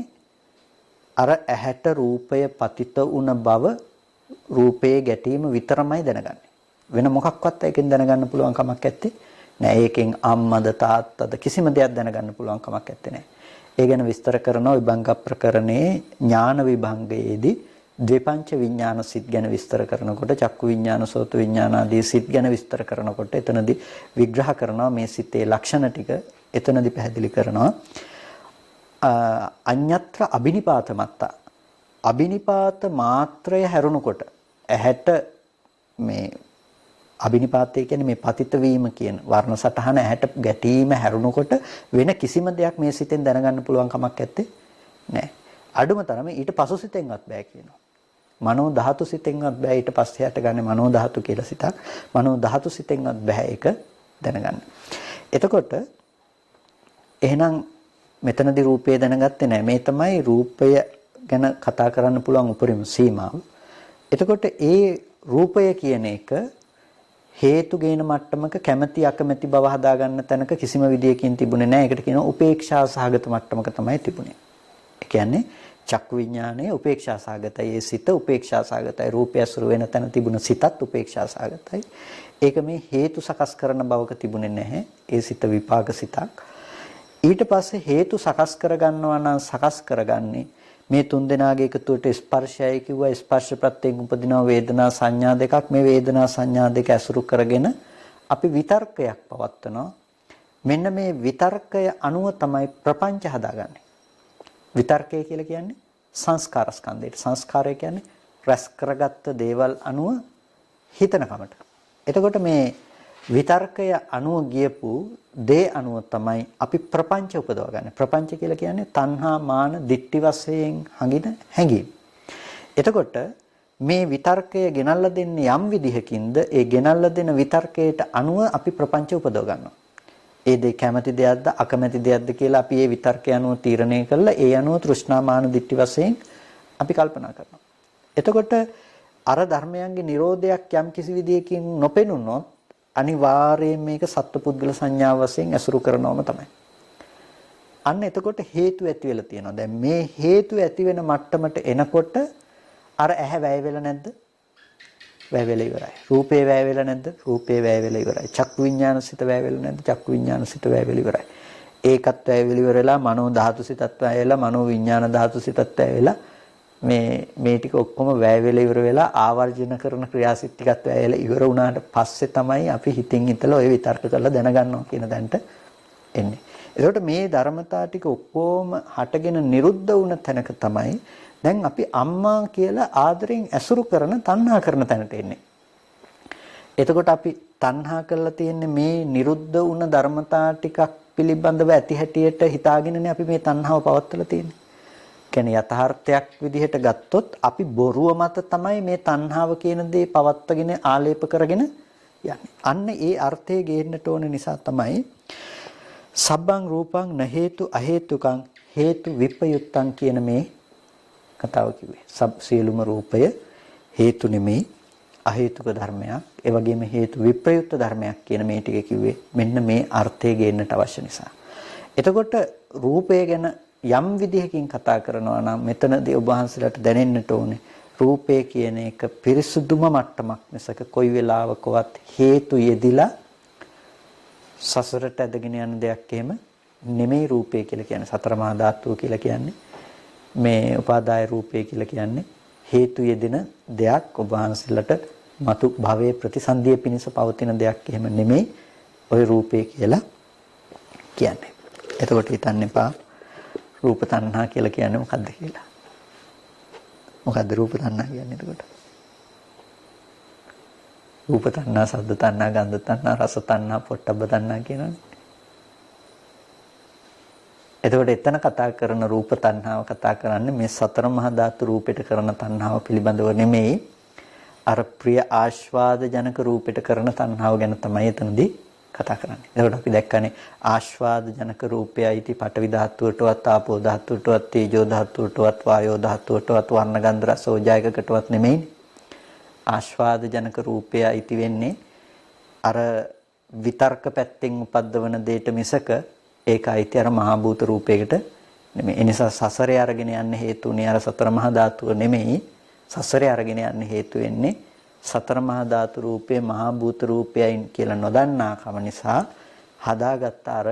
අර ඇහැට රූපය පතිත වුණ බව රූපයේ ගැටීම විතරමයි දැනගන්නේ. වෙන මොකක්වත් ඒකෙන් දැනගන්න පුළුවන් කමක් නැත්තේ. නෑ ඒකෙන් අම්මද තාත්තද කිසිම දෙයක් දැනගන්න පුළුවන් කමක් නැත්තේ නෑ. ඒ ගැන විස්තර කරන විභංග ප්‍රකරණයේ ඥාන විභංගයේදී ද්විපංච විඥාන සිත් ගැන විස්තර කරනකොට චක්කු විඥාන සෝත විඥාන ආදී සිත් ගැන විස්තර කරනකොට එතනදී විග්‍රහ කරනවා මේ සිතේ ලක්ෂණ ටික එතනදී පැහැදිලි කරනවා. අඤ්ඤත්‍ර අබිනිපාත මත්තා අබිනිපාත මාත්‍රය හැරුණකොට ඇහැට මේ අබිනිපාතය කියන්නේ මේ පතිත වීම කියන වර්ණ සටහන ඇහැට ගැටීම හැරුණකොට වෙන කිසිම දෙයක් මේ සිතෙන් දැනගන්න පුළුවන් කමක් නැත්තේ නෑ. අඩුම තරමේ ඊට පසු සිතෙන්වත් බෑ කියනවා. මනෝ ධාතු සිතෙන්වත් බෑ ඊට පස්සේ හටගන්නේ මනෝ ධාතු කියලා සිතක්. මනෝ ධාතු සිතෙන්වත් බෑ ඒක දැනගන්න. එතකොට එහෙනම් මෙතනදී රූපය දැනගත්තේ නෑ. මේ තමයි රූපය ගැන කතා කරන්න පුළුවන් උපරිම සීමාව. එතකොට ඒ රූපය කියන එක හේතු ගේන මට්ටමක කැමැති අකමැති බව හදාගන්න තැනක කිසිම විදියකින් තිබුණේ නැහැ. ඒකට කියනවා උපේක්ෂා සහගත මට්ටමක තමයි තිබුණේ. ඒ කියන්නේ චක්කු විඥානයේ උපේක්ෂා සහගතයි. ඒ සිත උපේක්ෂා සහගතයි. රූපය අසුර වෙන තැන තිබුණ සිතත් උපේක්ෂා සහගතයි. ඒක මේ හේතු සකස් කරන බවක තිබුණේ නැහැ. ඒ සිත විපාක සිතක්. ඊට පස්සේ හේතු සකස් කරගන්නවා නම් සකස් කරගන්නේ මේ තුන් දෙනාගේ එකතුවට ස්පර්ශයයි කිව්වා. ස්පර්ශ ප්‍රත්‍යයෙන් උපදින වේදනා සංඥා දෙකක්. මේ වේදනා සංඥා දෙක ඇසුරු කරගෙන අපි විතර්කයක් පවත්වනවා. මෙන්න මේ විතර්කය අනුව තමයි ප්‍රපංච හදාගන්නේ. විතර්කය කියලා කියන්නේ සංස්කාර ස්කන්ධයට. සංස්කාරය කියන්නේ රැස් කරගත්ත දේවල් අනුව හිතන කමට. එතකොට මේ විතර්කය අනුව ගියපු දේ අනුව තමයි අපි ප්‍රපංච උපදවගන්නේ. ප්‍රපංච කියලා කියන්නේ තණ්හා මාන දිට්ඨි වශයෙන් හඟින හැඟීම්. එතකොට මේ විතර්කය ගෙනල්ලා දෙන්නේ යම් විදිහකින්ද ඒ ගෙනල්ලා දෙන විතර්කයට අනුව අපි ප්‍රපංච උපදව ගන්නවා. ඒ දෙය කැමැති දෙයක්ද අකමැති දෙයක්ද කියලා අපි ඒ විතර්කය අනුව තීරණය කරලා ඒ අනුව තෘෂ්ණා මාන දිට්ඨි වශයෙන් අපි කල්පනා කරනවා. එතකොට අර ධර්මයන්ගේ නිරෝධයක් යම් කිසි විදියකින් නොපෙනුනොත් අනිවාර්යයෙන් මේක සත්පුද්ගල සංඥාව වශයෙන් ඇසුරු කරනවම තමයි. අන්න එතකොට හේතු ඇති වෙලා තියෙනවා. දැන් මේ හේතු ඇති වෙන මට්ටමට එනකොට අර ඇහැ වැය වෙලා නැද්ද? වැය වෙලා ඉවරයි. රූපේ වැය වෙලා නැද්ද? රූපේ වැය වෙලා ඉවරයි. චක්කු විඥාන සිත වැය වෙලා නැද්ද? චක්කු විඥාන සිත වැය වෙලා ඉවරයි. ඒකත් වැය වෙලා ඉවරලා මනෝ ධාතු සිතත් වැය වෙලා මනෝ විඥාන ධාතු සිතත් වැය වෙලා මේ ටික ඔක්කොම වැය වෙලා ඉවර වෙලා ආවර්ජන කරන ක්‍රියාසිට ටිකත් වැය වෙලා ඉවර වුණාට පස්සේ තමයි අපි හිතින් හිතලා ඔය විතර්ක කරලා දැනගන්නවා කියන දැනට එන්නේ. ඒකට මේ ධර්මතා ටික ඔක්කොම හටගෙන නිරුද්ධ වුණ තැනක තමයි දැන් අපි අම්මා කියලා ආදරෙන් ඇසුරු කරන තණ්හා කරන තැනට එන්නේ. එතකොට අපි තණ්හා කරලා තියෙන්නේ මේ නිරුද්ධ වුණ ධර්මතා ටිකක් පිළිබඳව ඇති හැටියට හිතාගෙනනේ අපි මේ තණ්හාව පවත්වලා තියෙන්නේ. කියන්නේ යථාර්ථයක් විදිහට ගත්තොත් අපි බොරුව මත තමයි මේ තණ්හාව කියන දේ පවත්වාගෙන ආලේප කරගෙන යන්නේ. අන්න ඒ අර්ථය ගේන්නට ඕන නිසා තමයි සබ්බං රූපං න හේතු අහේතුකං හේතු විපයුත්තං කියන මේ කතාව කිව්වේ. සියලුම රූපය හේතු නෙමෙයි අහේතුක ධර්මයක්. ඒ වගේම හේතු විප්‍රයුක්ත ධර්මයක් කියන මේ ටික කිව්වේ මෙන්න මේ අර්ථය ගේන්නට අවශ්‍ය නිසා. එතකොට රූපය ගැන යම් විදිහකින් කතා කරනවා නම් මෙතනදී ඔබ වහන්සේලාට දැනෙන්නට ඕනේ රූපය කියන එක පිරිසුදුම මට්ටමක් මිසක කොයි වෙලාවකවත් හේතු යෙදිලා සසරට ඇදගෙන යන දෙයක් එහෙම නෙමෙයි රූපය කියලා කියන්නේ. සතර මහා ධාතුව කියලා කියන්නේ මේ උපාදාය රූපය කියලා කියන්නේ හේතු යෙදෙන දෙයක්. ඔබ වහන්සේලාට මතු භවයේ ප්‍රතිසන්දිය පිණිස පවතින දෙයක් එහෙම නෙමෙයි ওই රූපය කියලා කියන්නේ. එතකොට හිතන්න එපා රූප තණ්හා කියලා කියන්නේ මොකද්ද කියලා. මොකද්ද රූප තණ්හා කියන්නේ එතකොට? රූප තණ්හා, ශබ්ද තණ්හා, ගන්ධ තණ්හා, රස තණ්හා, පොට්ටබ්බ තණ්හා කියනවනේ. එතකොට එතන කතා කරන රූප තණ්හාව කතා කරන්නේ මේ සතර මහා ධාතු රූපෙට කරන තණ්හාව පිළිබඳව නෙමෙයි. අර ප්‍රිය ආස්වාද ජනක රූපෙට කරන තණ්හාව ගැන තමයි එතනදී කතා කරන්නේ. එතකොට අපි දැක්කනේ ආස්වාද ජනක රූපයයිති පඨවි ධාතුවටවත් ආපෝ ධාතුවටවත් තේජෝ ධාතුවටවත් වායෝ ධාතුවටවත් වර්ණ ගන්ධ රස ඕජායකකටවත් නෙමෙයිනේ. ආස්වාද ජනක රූපයයිති වෙන්නේ අර විතර්ක පැත්තෙන් උපද්දවන දෙයට මිසක ඒක අයිති අර මහා භූත රූපයකට නෙමෙයි. ඒ නිසා සසරේ අරගෙන යන්න හේතුුනේ අර සතර මහා ධාතුව නෙමෙයි. සසරේ අරගෙන යන්න හේතු වෙන්නේ සතර මහා ධාතු රූපේ මහා භූත රූපයයින් කියලා නොදන්නා කම නිසා හදාගත්ත අර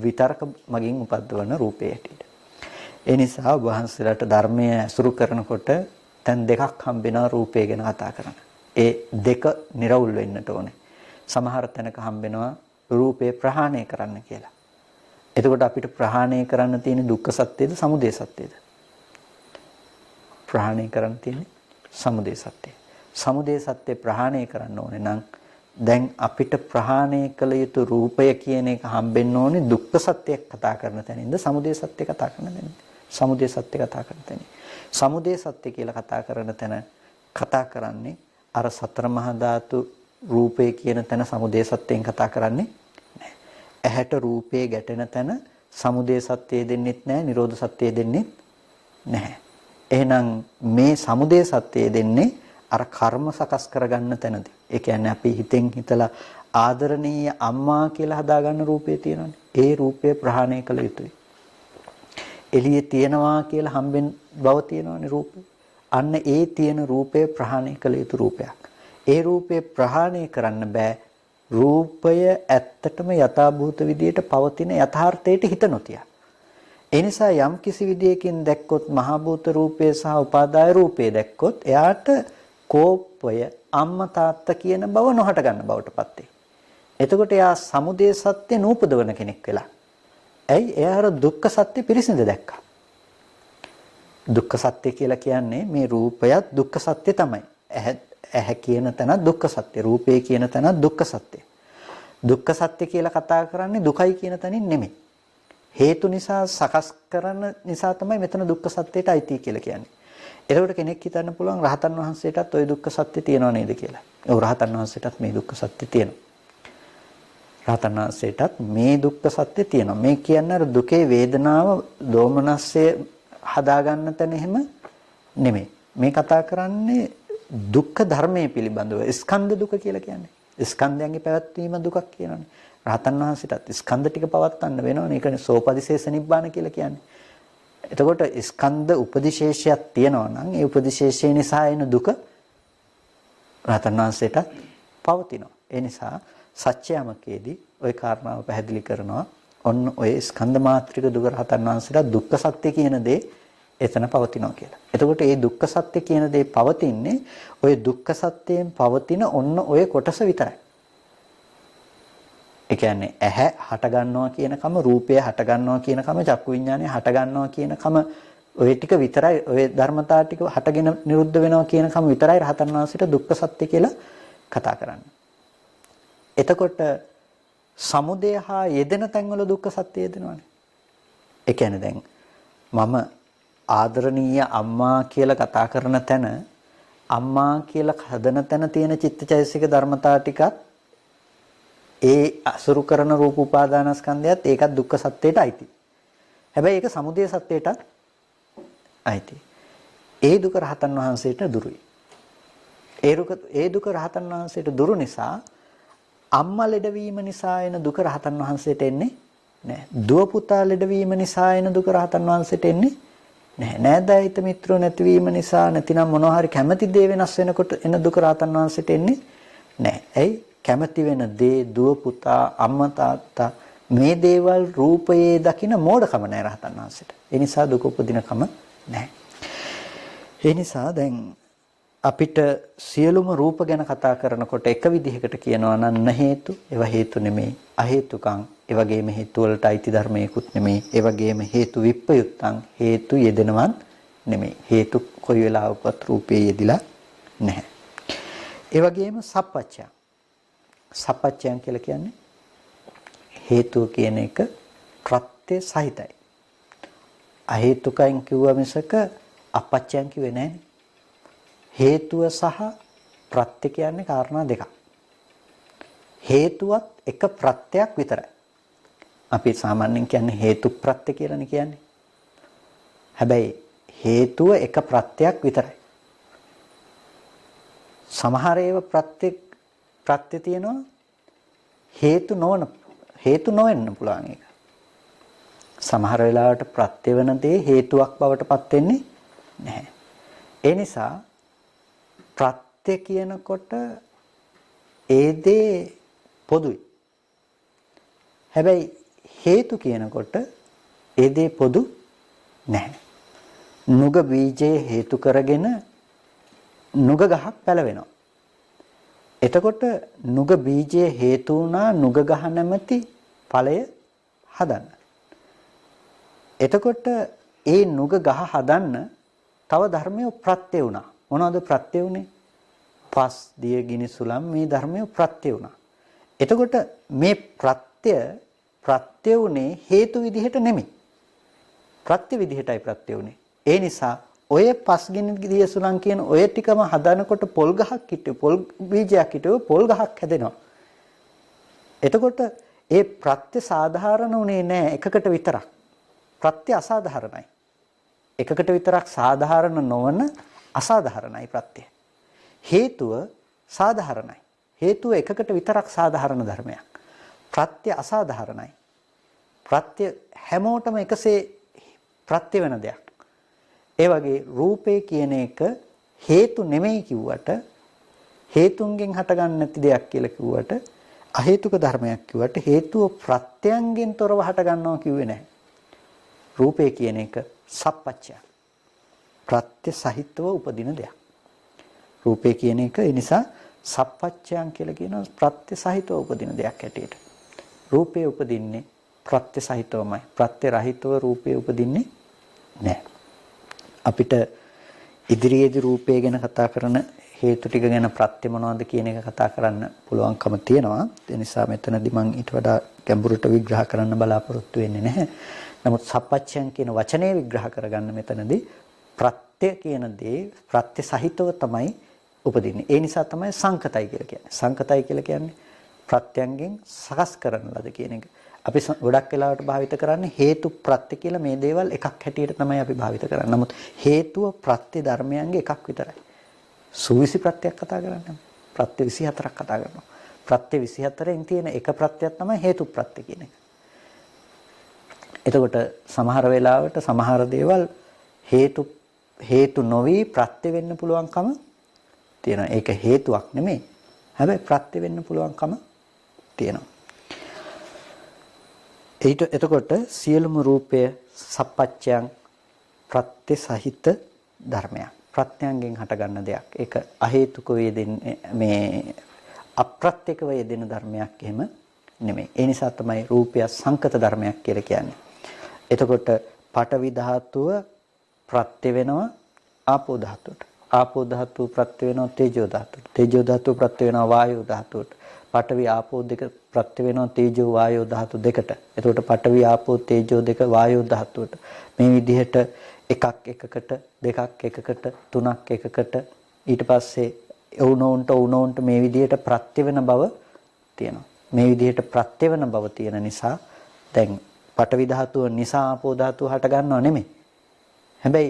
විතර්ක මගින් උපද්දවන රූපේ හැටියට. ඒ නිසා ඔබ වහන්සේලාට ධර්මය ඇසුරු කරනකොට තැන් දෙකක් හම්බෙනවා රූපය ගැන කතා කරන. ඒ දෙක නිර්වුල් වෙන්නට ඕනේ. සමහර තැනක හම්බෙනවා රූපේ ප්‍රහාණය කරන්න කියලා. එතකොට අපිට ප්‍රහාණය කරන්න තියෙන දුක්ඛ සත්‍යද සමුදය සත්‍යද? ප්‍රහාණය කරන්න තියෙන්නේ සමුදය සත්‍යය. සමුදය සත්‍ය ප්‍රහාණය කරන්න ඕනේ නම් දැන් අපිට ප්‍රහාණය කළ යුතු රූපය කියන එක හම්බෙන්න ඕනේ දුක්ඛ සත්‍යයක් කතා කරන තැනින්ද සමුදය සත්‍ය කතා කරන තැනින්ද? සමුදය සත්‍ය කතා කරන තැනින්. සමුදය සත්‍ය කියලා කතා කරන තැන කතා කරන්නේ අර සතර මහා ධාතු රූපය කියන තැන සමුදය සත්‍යයෙන් කතා කරන්නේ නැහැ. ඇහැට රූපේ ගැටෙන තැන සමුදය සත්‍යය දෙන්නෙත් නැහැ, නිරෝධ සත්‍යය දෙන්නෙත් නැහැ. එහෙනම් මේ සමුදය සත්‍යය දෙන්නේ අර කර්ම සකස් කරගන්න තැනදී. ඒ කියන්නේ අපි හිතෙන් හිතලා ආදරණීය අම්මා කියලා හදාගන්න රූපේ තියෙනවානේ. ඒ රූපය ප්‍රහාණය කළ යුතුයි. එළියේ තියනවා කියලා හම්බෙන් බව තියෙනවානේ රූපේ. අන්න ඒ තියෙන රූපය ප්‍රහාණය කළ යුතු රූපයක්. ඒ රූපේ ප්‍රහාණය කරන්න බෑ. රූපය ඇත්තටම යථාභූත විදියට පවතින යථාර්ථයට හිත නොතිය. ඒ නිසා යම් කිසි විදියකින් දැක්කොත් මහා භූත රූපය සහ උපාදාය රූපය දැක්කොත් එයාට කෝපය අම්මා තාත්තා කියන බව නොහට ගන්න බවටපත් වෙයි. එතකොට එයා සමුදය සත්‍ය නූපදවන කෙනෙක් වෙලා. ඇයි? එයා අර දුක්ඛ සත්‍ය පිරිසිඳ දැක්කා. දුක්ඛ සත්‍ය කියලා කියන්නේ මේ රූපයත් දුක්ඛ සත්‍ය තමයි. ඇහැ කියන තැන දුක්ඛ සත්‍ය, රූපේ කියන තැන දුක්ඛ සත්‍ය. දුක්ඛ සත්‍ය කියලා කතා කරන්නේ දුකයි කියන තැනින් නෙමෙයි. හේතු නිසා සකස් කරන නිසා තමයි මෙතන දුක්ඛ සත්‍යයට අයිති කියලා කියන්නේ. එතකොට කෙනෙක් හිතන්න පුළුවන් රහතන් වහන්සේටත් ওই දුක්ඛ සත්‍ය තියෙනව නේද කියලා. ඔව් රහතන් වහන්සේටත් මේ දුක්ඛ සත්‍ය තියෙනවා. රහතන් වහන්සේටත් මේ දුක්ඛ සත්‍ය තියෙනවා. මේ කියන්නේ අර දුකේ වේදනාව, දෝමනස්ය හදාගන්න තැන එහෙම නෙමෙයි. මේ කතා කරන්නේ දුක්ඛ ධර්මයේ පිළිබඳව. ස්කන්ධ දුක කියලා කියන්නේ. ස්කන්ධයන්ගේ පැවැත්වීම දුකක් කියනවානේ. රහතන් වහන්සේටත් ස්කන්ධ ටික පවත්වන්න වෙනවනේ. ඒකනේ සෝපදිශේෂ නිබ්බාන කියලා කියන්නේ. එතකොට ස්කන්ධ උපදිශේෂයක් තියෙනවා නම් ඒ උපදිශේෂය නිසා එන දුක රහතන් වහන්සේටත් පවතිනවා. ඒ නිසා සත්‍යයමකේදී ওই කාරණාව පැහැදිලි කරනවා. ඔන්න ඔය ස්කන්ධ මාත්‍රික දුක රහතන් වහන්සේට දුක්ඛ සත්‍ය කියන දේ එතන පවතිනවා කියලා. එතකොට මේ දුක්ඛ සත්‍ය කියන දේ පවතින්නේ ওই දුක්ඛ සත්‍යයෙන් පවතින ඔන්න ඔය කොටස විතරයි. ඒ කියන්නේ ඇහැ හට ගන්නවා කියන කම, රූපය හට ගන්නවා කියන කම, චක්කු විඥානය හට ගන්නවා කියන කම, ඔය ටික විතරයි, ඔය ධර්මතා ටික හටගෙන නිරුද්ධ වෙනවා කියන කම විතරයි රහතන් වහන්සේට දුක්ඛ සත්‍ය කියලා කතා කරන්නේ. එතකොට සමුදය හා යෙදෙන තැන්වල දුක්ඛ සත්‍ය යෙදෙනවානේ. ඒ කියන්නේ දැන් මම ආදරණීය අම්මා කියලා කතා කරන තැන, අම්මා කියලා හදන තැන තියෙන චිත්තචෛතසික ධර්මතා ටිකත් ඒ අසුරු කරන රූප උපාදානස්කන්ධයත් ඒකත් දුක්ඛ සත්‍යයට අයිති. හැබැයි ඒක සමුදය සත්‍යයට අයිති. ඒ දුක රහතන් වහන්සේට දුරුයි. ඒ දුක රහතන් වහන්සේට දුරු නිසා අම්මා ලෙඩවීම නිසා එන දුක රහතන් වහන්සේට එන්නේ නැහැ. දුව පුතා ලෙඩවීම නිසා එන දුක රහතන් වහන්සේට එන්නේ නැහැ. නෑදෑයිත මිත්‍රෝ නැතිවීම නිසා නැතිනම් මොනවා හරි කැමැති දේ වෙනස් වෙනකොට එන දුක රහතන් වහන්සේට එන්නේ නැහැ. ඇයි? කැමැති වෙන දේ දුව පුතා අම්මා තාත්තා මේ දේවල් රූපයේ දකින මෝඩකම නැහැ රහතන් වහන්සේට. ඒ නිසා දුක උපදිනකම නැහැ. ඒ නිසා දැන් අපිට සියලුම රූප ගැන කතා කරනකොට එක විදිහකට කියනවා නම් හේතු, ඒවා හේතු නෙමෙයි, අහේතුකම්, ඒ වගේම හේතු වලට අයිති ධර්මයකුත් නෙමෙයි, ඒ වගේම හේතු විප්පයුත්තම්, හේතු යෙදෙනවත් නෙමෙයි. හේතු කොයි වෙලාවකවත් රූපේ යෙදිලා නැහැ. ඒ වගේම සප්පච්චය. සප්පච්චයන් කියලා කියන්නේ හේතුව කියන එක ප්‍රත්‍ය සහිතයි. අහේතුකයන් කිව්වා මිසක අපච්චයන් කිව්වේ නැහැ. හේතුව සහ ප්‍රත්‍ය කියන්නේ කාරණා දෙකක්. හේතුවත් එක ප්‍රත්‍යක් විතරයි. අපි සාමාන්‍යයෙන් කියන්නේ හේතු ප්‍රත්‍ය කියලානේ කියන්නේ. හැබැයි හේතුව එක ප්‍රත්‍යක් විතරයි. සමහර ඒවා ප්‍රත්‍ය තියෙනවා හේතු නොවෙන්න පුළුවන් එක. සමහර වෙලාවට ප්‍රත්‍ය වෙන දේ හේතුවක් බවට පත් වෙන්නේ නැහැ. ඒ නිසා ප්‍රත්‍ය කියනකොට ඒ දේ පොදුයි. හැබැයි හේතු කියනකොට ඒ දේ පොදු නැහැ. නුග බීජයේ හේතු කරගෙන නුග ගහක් පැලවෙනවා. එතකොට නුග බීජයේ හේතු වුණා නුග ගහ නැමැති ඵලය හදන්න. එතකොට ඒ නුග ගහ හදන්න තව ධර්මය ප්‍රත්‍ය වුණා. මොනවද ප්‍රත්‍ය වුනේ? පස් දිය ගිනි සුලම් මේ ධර්මය ප්‍රත්‍ය වුණා. එතකොට මේ ප්‍රත්‍ය වුනේ හේතු විදිහට නෙමෙයි. ප්‍රත්‍ය විදිහටයි ප්‍රත්‍ය වුනේ. ඒ නිසා ඔය පස් ගිනි දිය සුලම් කියන ඔය ටිකම හදනකොට පොල් ගහක් හිටිය පොල් බීජයක් හිටිය පොල් ගහක් හැදෙනවා. එතකොට ඒ ප්‍රත්‍ය සාධාරණ උනේ නෑ එකකට විතරක්. ප්‍රත්‍ය අසාධාරණයි. එකකට විතරක් සාධාරණ නොවන අසාධාරණයි ප්‍රත්‍ය. හේතුව සාධාරණයි. හේතුව එකකට විතරක් සාධාරණ ධර්මයක්. ප්‍රත්‍ය අසාධාරණයි. ප්‍රත්‍ය හැමෝටම එකසේ ප්‍රත්‍ය වෙන දෙයක්. ඒ වගේ රූපේ කියන එක හේතු නෙමෙයි කිව්වට හේතුන්ගෙන් හටගන්නේ නැති දෙයක් කියලා කිව්වට අහේතුක ධර්මයක් කිව්වට හේතුව ප්‍රත්‍යයෙන් තොරව හට ගන්නවා කිව්වේ නැහැ. රූපේ කියන එක සප්පච්චය. ප්‍රත්‍ය සහිතව උපදින දෙයක්. රූපේ කියන එක ඒ නිසා සප්පච්චයන් කියලා කියනවා ප්‍රත්‍ය සහිතව උපදින දෙයක් හැටියට. රූපේ උපදින්නේ ප්‍රත්‍ය සහිතවමයි. ප්‍රත්‍ය රහිතව රූපේ උපදින්නේ නැහැ. අපිට ඉදිරියේදී රූපය ගැන කතා කරන හේතු ටික ගැන ප්‍රත්‍ය මොනවද කියන එක කතා කරන්න පුළුවන්කම තියෙනවා. ඒ නිසා මෙතනදී මම ඊට වඩා ගැඹුරට විග්‍රහ කරන්න බලාපොරොත්තු වෙන්නේ නැහැ. නමුත් සප්පච්චයන් කියන වචනේ විග්‍රහ කරගන්න මෙතනදී ප්‍රත්‍ය කියන දේ ප්‍රත්‍ය සහිතව තමයි උපදින්නේ. ඒ නිසා තමයි සංකතයි කියලා කියන්නේ. සංකතයි කියලා කියන්නේ ප්‍රත්‍යයෙන් සකස් කරන ලද කියන එක. අපි ගොඩක් වෙලාවට භාවිත කරන්නේ හේතු ප්‍රත්‍ය කියලා මේ දේවල් එකක් හැටියට තමයි අපි භාවිත කරන්නේ. නමුත් හේතුව ප්‍රත්‍ය ධර්මයන්ගේ එකක් විතරයි. සුවිසි ප්‍රත්‍යක් කතා කරන්නේ. ප්‍රත්‍ය 24ක් කතා කරනවා. ප්‍රත්‍ය 24න් තියෙන එක ප්‍රත්‍යක් තමයි හේතු ප්‍රත්‍ය කියන එක. එතකොට සමහර වෙලාවට සමහර දේවල් හේතු නොවි ප්‍රත්‍ය වෙන්න පුළුවන්කම තියෙනවා. ඒක හේතුවක් නෙමෙයි. හැබැයි ප්‍රත්‍ය වෙන්න පුළුවන්කම තියෙනවා. එතකොට සියලුම රූපය සප්පච්චයන් ප්‍රත්‍ය සහිත ධර්මයක්. ප්‍රත්‍යයෙන් හටගන්න දෙයක්. ඒක අහේතුක වේදෙන්නේ මේ අප්‍රත්‍යක වේදෙන ධර්මයක් එහෙම නෙමෙයි. ඒ නිසා තමයි රූපය සංකත ධර්මයක් කියලා කියන්නේ. එතකොට පඨවි ධාතුව ප්‍රත්‍ය වෙනවා ආපෝ ධාතුවට. ආපෝ ධාතුව ප්‍රත්‍ය වෙනවා තේජෝ ධාතුවට. තේජෝ ධාතුව ප්‍රත්‍ය වෙනවා වායෝ ධාතුවට. පඨවි ආපෝ දෙක ප්‍රත්‍ය වෙනවා තේජෝ වායෝ ධාතු දෙකට. එතකොට පඨවි ආපෝ තේජෝ දෙක වායෝ ධාතුවට. මේ විදිහට එකක් එකකට දෙකක් එකකට තුනක් එකකට ඊට පස්සේ උණෝන්ට මේ විදිහට ප්‍රත්‍ය වෙන බව තියෙනවා. මේ විදිහට ප්‍රත්‍ය වෙන බව තියෙන නිසා දැන් පඨවි ධාතුව නිසා ආපෝ ධාතුව හට ගන්නව නෙමෙයි. හැබැයි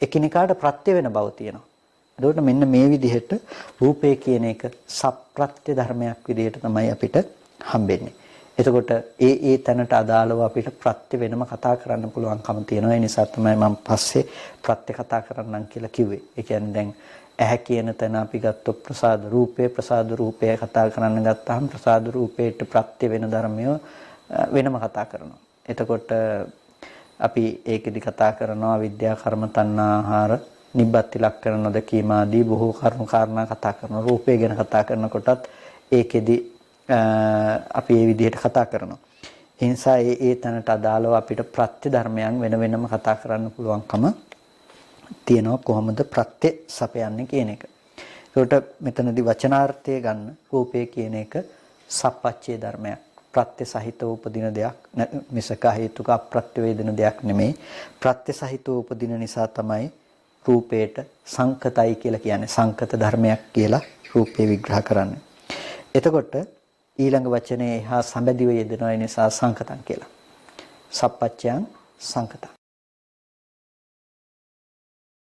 එකිනෙකාට ප්‍රත්‍ය වෙන බව තියෙනවා. එතකොට මෙන්න මේ විදිහට රූපය කියන එක සප්‍රත්‍ය ධර්මයක් විදිහට තමයි අපිට හම්බෙන්නේ. එතකොට ඒ තැනට අදාළව අපිට ප්‍රත්‍ය වෙනම කතා කරන්න පුළුවන්කම තියෙනවා. ඒ නිසා තමයි මම පස්සේ ප්‍රත්‍ය කතා කරන්නම් කියලා කිව්වේ. ඒ කියන්නේ දැන් ඇහැ කියන තැන අපි ගත්තොත් ප්‍රසාද රූපය කතා කරන්න ගත්තාම ප්‍රසාද රූපයට ප්‍රත්‍ය වෙන ධර්මය වෙනම කතා කරනවා. එතකොට අපි ඒකෙදි කතා කරනවා විද්‍යා කර්ම තණ්හා ආහාර නිබ්බත් ලක්ෂණ නොදකීම ආදී බොහෝ කරුණු කාරණා කතා කරනවා. රූපය ගැන කතා කරනකොටත් ඒකෙදි අපි මේ විදිහට කතා කරනවා. ඒ නිසා ඒ තැනට අදාළව අපිට ප්‍රත්‍ය ධර්මයන් වෙන වෙනම කතා කරන්න පුළුවන්කම තියෙනවා කොහොමද ප්‍රත්‍ය සපයන්නේ කියන එක. ඒකට මෙතනදී වචනාර්ථය ගන්න රූපය කියන එක සප්පච්චේ ධර්මයක්. ප්‍රත්‍ය සහිතව උපදින දෙයක් මිසක හේතුක අප්‍රත්‍ය වේදන දෙයක් නෙමෙයි. ප්‍රත්‍ය සහිතව උපදින නිසා තමයි රූපේට සංකතයි කියලා කියන්නේ. සංකත ධර්මයක් කියලා රූපේ විග්‍රහ කරන්නේ. එතකොට ඊළඟ වචනේ එහා සම්බැදිව යෙදෙනවා. ඒ නිසා සංකතං කියලා. සප්පච්චයන් සංකතං.